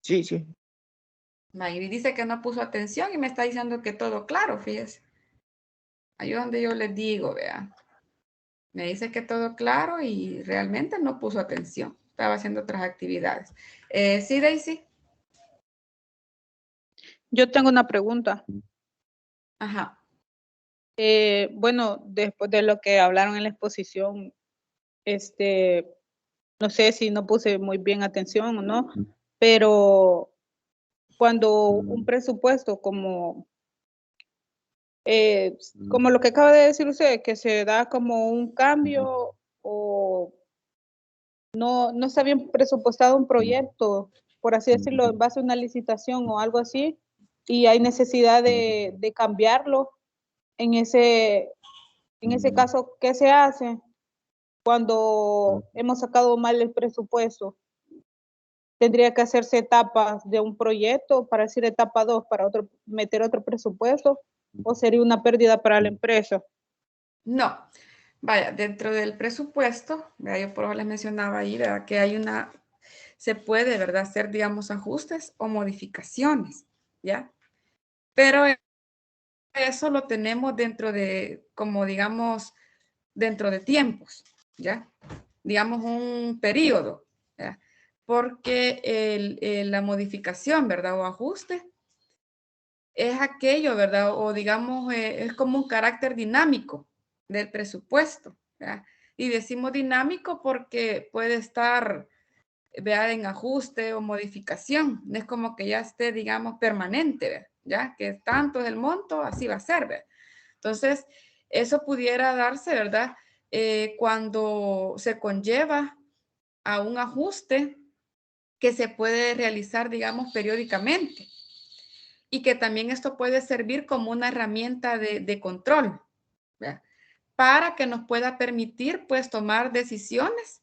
Sí, sí. Mayri dice que no puso atención y me está diciendo que todo claro, fíjese. Ahí es donde yo les digo, vean. Me dice que todo claro y realmente no puso atención. Estaba haciendo otras actividades. Sí, Daisy. Yo tengo una pregunta. Ajá. Bueno, después de lo que hablaron en la exposición, no sé si no puse muy bien atención o no, pero cuando un presupuesto como lo que acaba de decir usted, que se da como un cambio o no está bien presupuestado un proyecto, por así decirlo, en base a una licitación o algo así, y hay necesidad de cambiarlo, en ese caso, ¿qué se hace cuando hemos sacado mal el presupuesto? ¿Tendría que hacerse etapas de un proyecto para decir etapa 2 para meter otro presupuesto? ¿O sería una pérdida para la empresa? No. Vaya, dentro del presupuesto, yo por eso les mencionaba ahí, ¿verdad? Que se puede, ¿verdad? Hacer, digamos, ajustes o modificaciones, ¿ya? Pero eso lo tenemos dentro de, como digamos, dentro de tiempos, ¿ya? Digamos un periodo, ¿ya? Porque la modificación, ¿verdad? O ajuste es aquello, ¿verdad? O digamos, es como un carácter dinámico del presupuesto, ¿ya? Y decimos dinámico porque puede estar, vea, en ajuste o modificación. No es como que ya esté, digamos, permanente, ¿verdad? Ya que tanto es el monto, así va a ser, ¿verdad? Entonces, eso pudiera darse, ¿verdad? Cuando se conlleva a un ajuste que se puede realizar, digamos, periódicamente. Y que también esto puede servir como una herramienta de control, ¿verdad? Para que nos pueda permitir, pues, tomar decisiones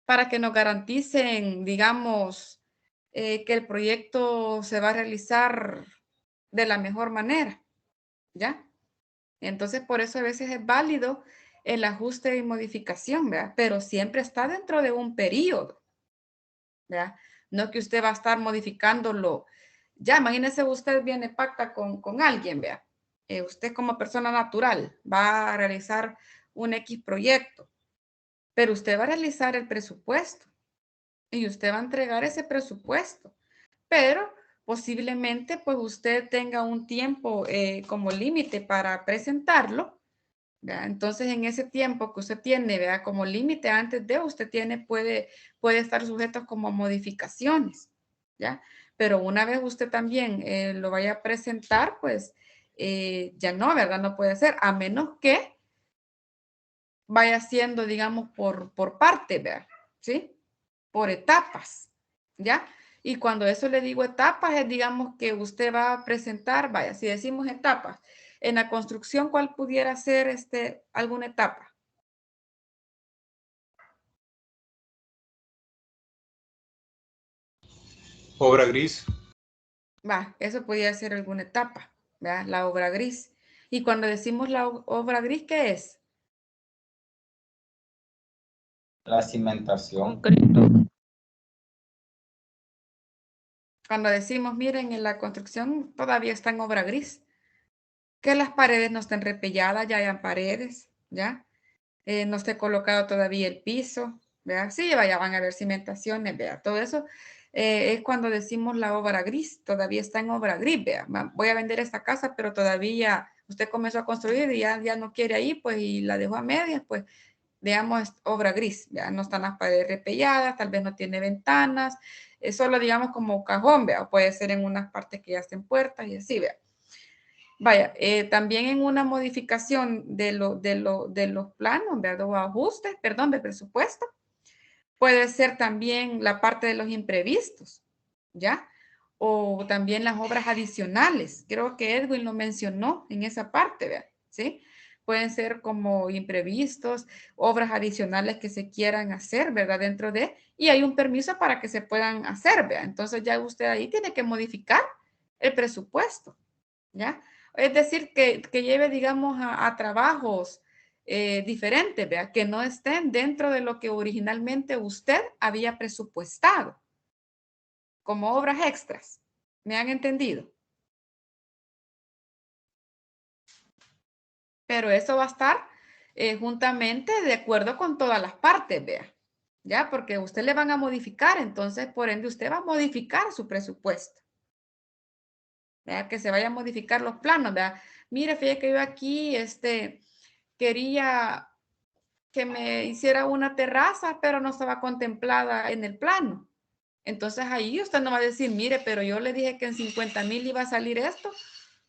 para que nos garanticen, digamos, que el proyecto se va a realizar de la mejor manera, ¿ya? Entonces, por eso a veces es válido el ajuste y modificación, ¿verdad? Pero siempre está dentro de un periodo, ¿verdad? No que usted va a estar modificándolo. Ya, imagínese usted viene pacta con alguien, vea. Usted como persona natural va a realizar un X proyecto, pero usted va a realizar el presupuesto y usted va a entregar ese presupuesto, pero posiblemente pues usted tenga un tiempo como límite para presentarlo, ¿verdad? Entonces en ese tiempo que usted tiene, ¿verdad? Como límite antes de usted puede estar sujeto como modificaciones, ¿ya? Pero una vez usted también lo vaya a presentar, pues ya no, ¿verdad? No puede ser, a menos que vaya siendo, digamos, por parte, ¿verdad? ¿Sí? Por etapas, ¿ya? Y cuando eso le digo etapas, es digamos que usted va a presentar, vaya, si decimos etapas, en la construcción, ¿cuál pudiera ser alguna etapa? Obra gris. Va, eso pudiera ser alguna etapa, ¿verdad? La obra gris. Y cuando decimos la obra gris, ¿qué es? La cimentación. Cuando decimos, miren, en la construcción todavía está en obra gris, que las paredes no estén repelladas, ya hayan paredes, ¿ya? No esté colocado todavía el piso, ¿verdad? Sí, vaya, van a haber cimentaciones, ¿verdad? Todo eso es cuando decimos la obra gris, todavía está en obra gris, ¿verdad? Voy a vender esta casa, pero todavía usted comenzó a construir y ya no quiere ahí, pues, y la dejó a medias, pues, digamos, obra gris, ¿verdad? No están las paredes repelladas, tal vez no tiene ventanas, es solo, digamos, como cajón, ¿verdad? O puede ser en unas partes que ya estén puertas y así, ¿verdad? Vaya, también en una modificación de los planos, ¿verdad? O ajustes, perdón, de presupuesto, puede ser también la parte de los imprevistos, ¿ya? O también las obras adicionales. Creo que Edwin lo mencionó en esa parte, ¿verdad? ¿Sí? Pueden ser como imprevistos, obras adicionales que se quieran hacer, ¿verdad? Dentro de, y hay un permiso para que se puedan hacer, ¿verdad? Entonces ya usted ahí tiene que modificar el presupuesto, ¿ya? Es decir, que lleve, digamos, a trabajos diferentes, ¿verdad? Que no estén dentro de lo que originalmente usted había presupuestado, como obras extras. ¿Me han entendido? Pero eso va a estar juntamente de acuerdo con todas las partes, vea. ¿Ya? Porque usted le van a modificar, entonces, por ende, usted va a modificar su presupuesto. ¿Vea? Que se vayan a modificar los planos, ¿vea? Mire, fíjate que yo aquí, quería que me hiciera una terraza, pero no estaba contemplada en el plano. Entonces, ahí usted no va a decir, mire, pero yo le dije que en 50,000 iba a salir esto,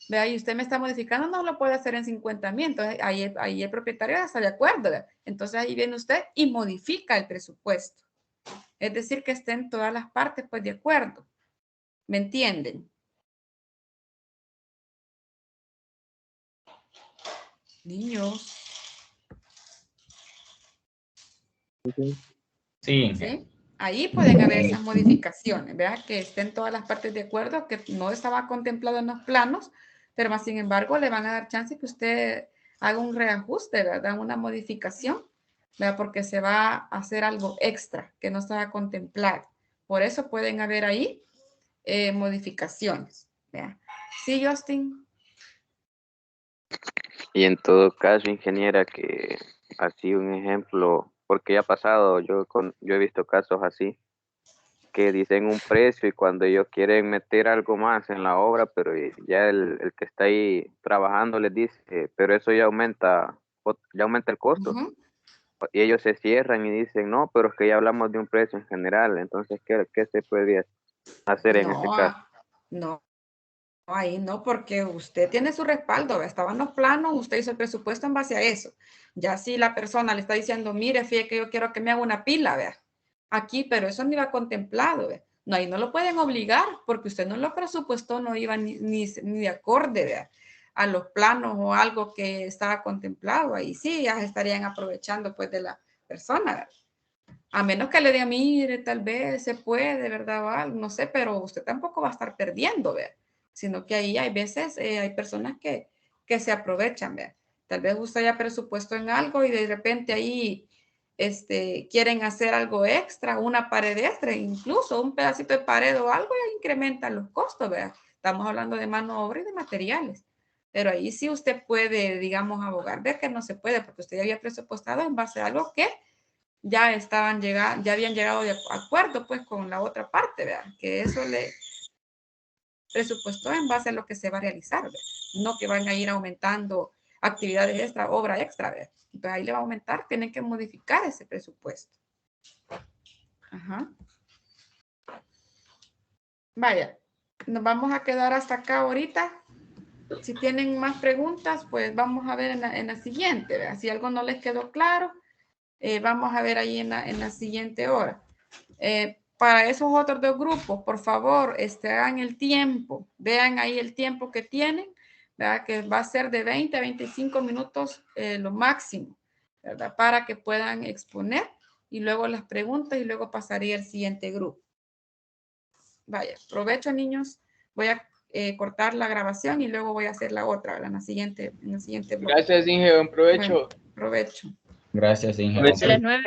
vea, y usted me está modificando, no lo puede hacer en 50,000. Entonces, ahí el propietario ya está de acuerdo, ¿verdad? Entonces, ahí viene usted y modifica el presupuesto. Es decir, que estén todas las partes, pues, de acuerdo. ¿Me entienden? Niños. Sí. ¿Sí? Ahí pueden haber esas modificaciones, ¿verdad? Que estén todas las partes de acuerdo, que no estaba contemplado en los planos, pero más sin embargo le van a dar chance que usted haga un reajuste, ¿verdad? Una modificación, ¿verdad? Porque se va a hacer algo extra que no estaba contemplado. Por eso pueden haber ahí modificaciones, ¿verdad? Sí, Justin. Y en todo caso, ingeniera, que así un ejemplo, porque ya ha pasado, yo he visto casos así, que dicen un precio y cuando ellos quieren meter algo más en la obra, pero ya el que está ahí trabajando les dice, pero eso ya aumenta el costo. Y ellos se cierran y dicen, no, pero es que ya hablamos de un precio en general, entonces, ¿qué se podría hacer en ese caso? No, ahí no, porque usted tiene su respaldo, estaban los planos, usted hizo el presupuesto en base a eso. Ya si la persona le está diciendo, mire, fíjate que yo quiero que me haga una pila, vea, aquí, pero eso no iba contemplado, vea. No, ahí no lo pueden obligar, porque usted no lo presupuestó, no iba ni de acorde, vea, a los planos o algo que estaba contemplado. Ahí sí, ya estarían aprovechando, pues, de la persona, ¿verdad? A menos que le diga, mire, tal vez se puede, ¿verdad? O algo, no sé, pero usted tampoco va a estar perdiendo, ¿verdad? Sino que ahí hay veces, hay personas que se aprovechan, ¿verdad? Tal vez usted haya presupuesto en algo y de repente ahí quieren hacer algo extra, una pared extra, incluso un pedacito de pared o algo, y incrementan los costos, ¿verdad? Estamos hablando de mano de obra y de materiales. Pero ahí sí usted puede, digamos, abogar de que no se puede, porque usted ya había presupuestado en base a algo que ya habían llegado de acuerdo pues con la otra parte, ¿verdad? Que eso le presupuestó en base a lo que se va a realizar, ¿verdad? No que van a ir aumentando actividades extra, obra extra, ¿verdad? Entonces ahí le va a aumentar, tienen que modificar ese presupuesto. Ajá. Vaya, nos vamos a quedar hasta acá ahorita. Si tienen más preguntas, pues vamos a ver en la siguiente, ¿verdad? Si algo no les quedó claro, vamos a ver ahí en la siguiente hora. Para esos otros dos grupos, por favor, hagan el tiempo. Vean ahí el tiempo que tienen, ¿verdad? Que va a ser de 20 a 25 minutos lo máximo, ¿verdad? Para que puedan exponer y luego las preguntas y luego pasaría al siguiente grupo. Vaya, provecho, niños. Voy a cortar la grabación y luego voy a hacer la otra, ¿verdad? En la siguiente bloque. Gracias, Inge. Buen provecho. Bueno, provecho. Gracias, Inge. A las 9.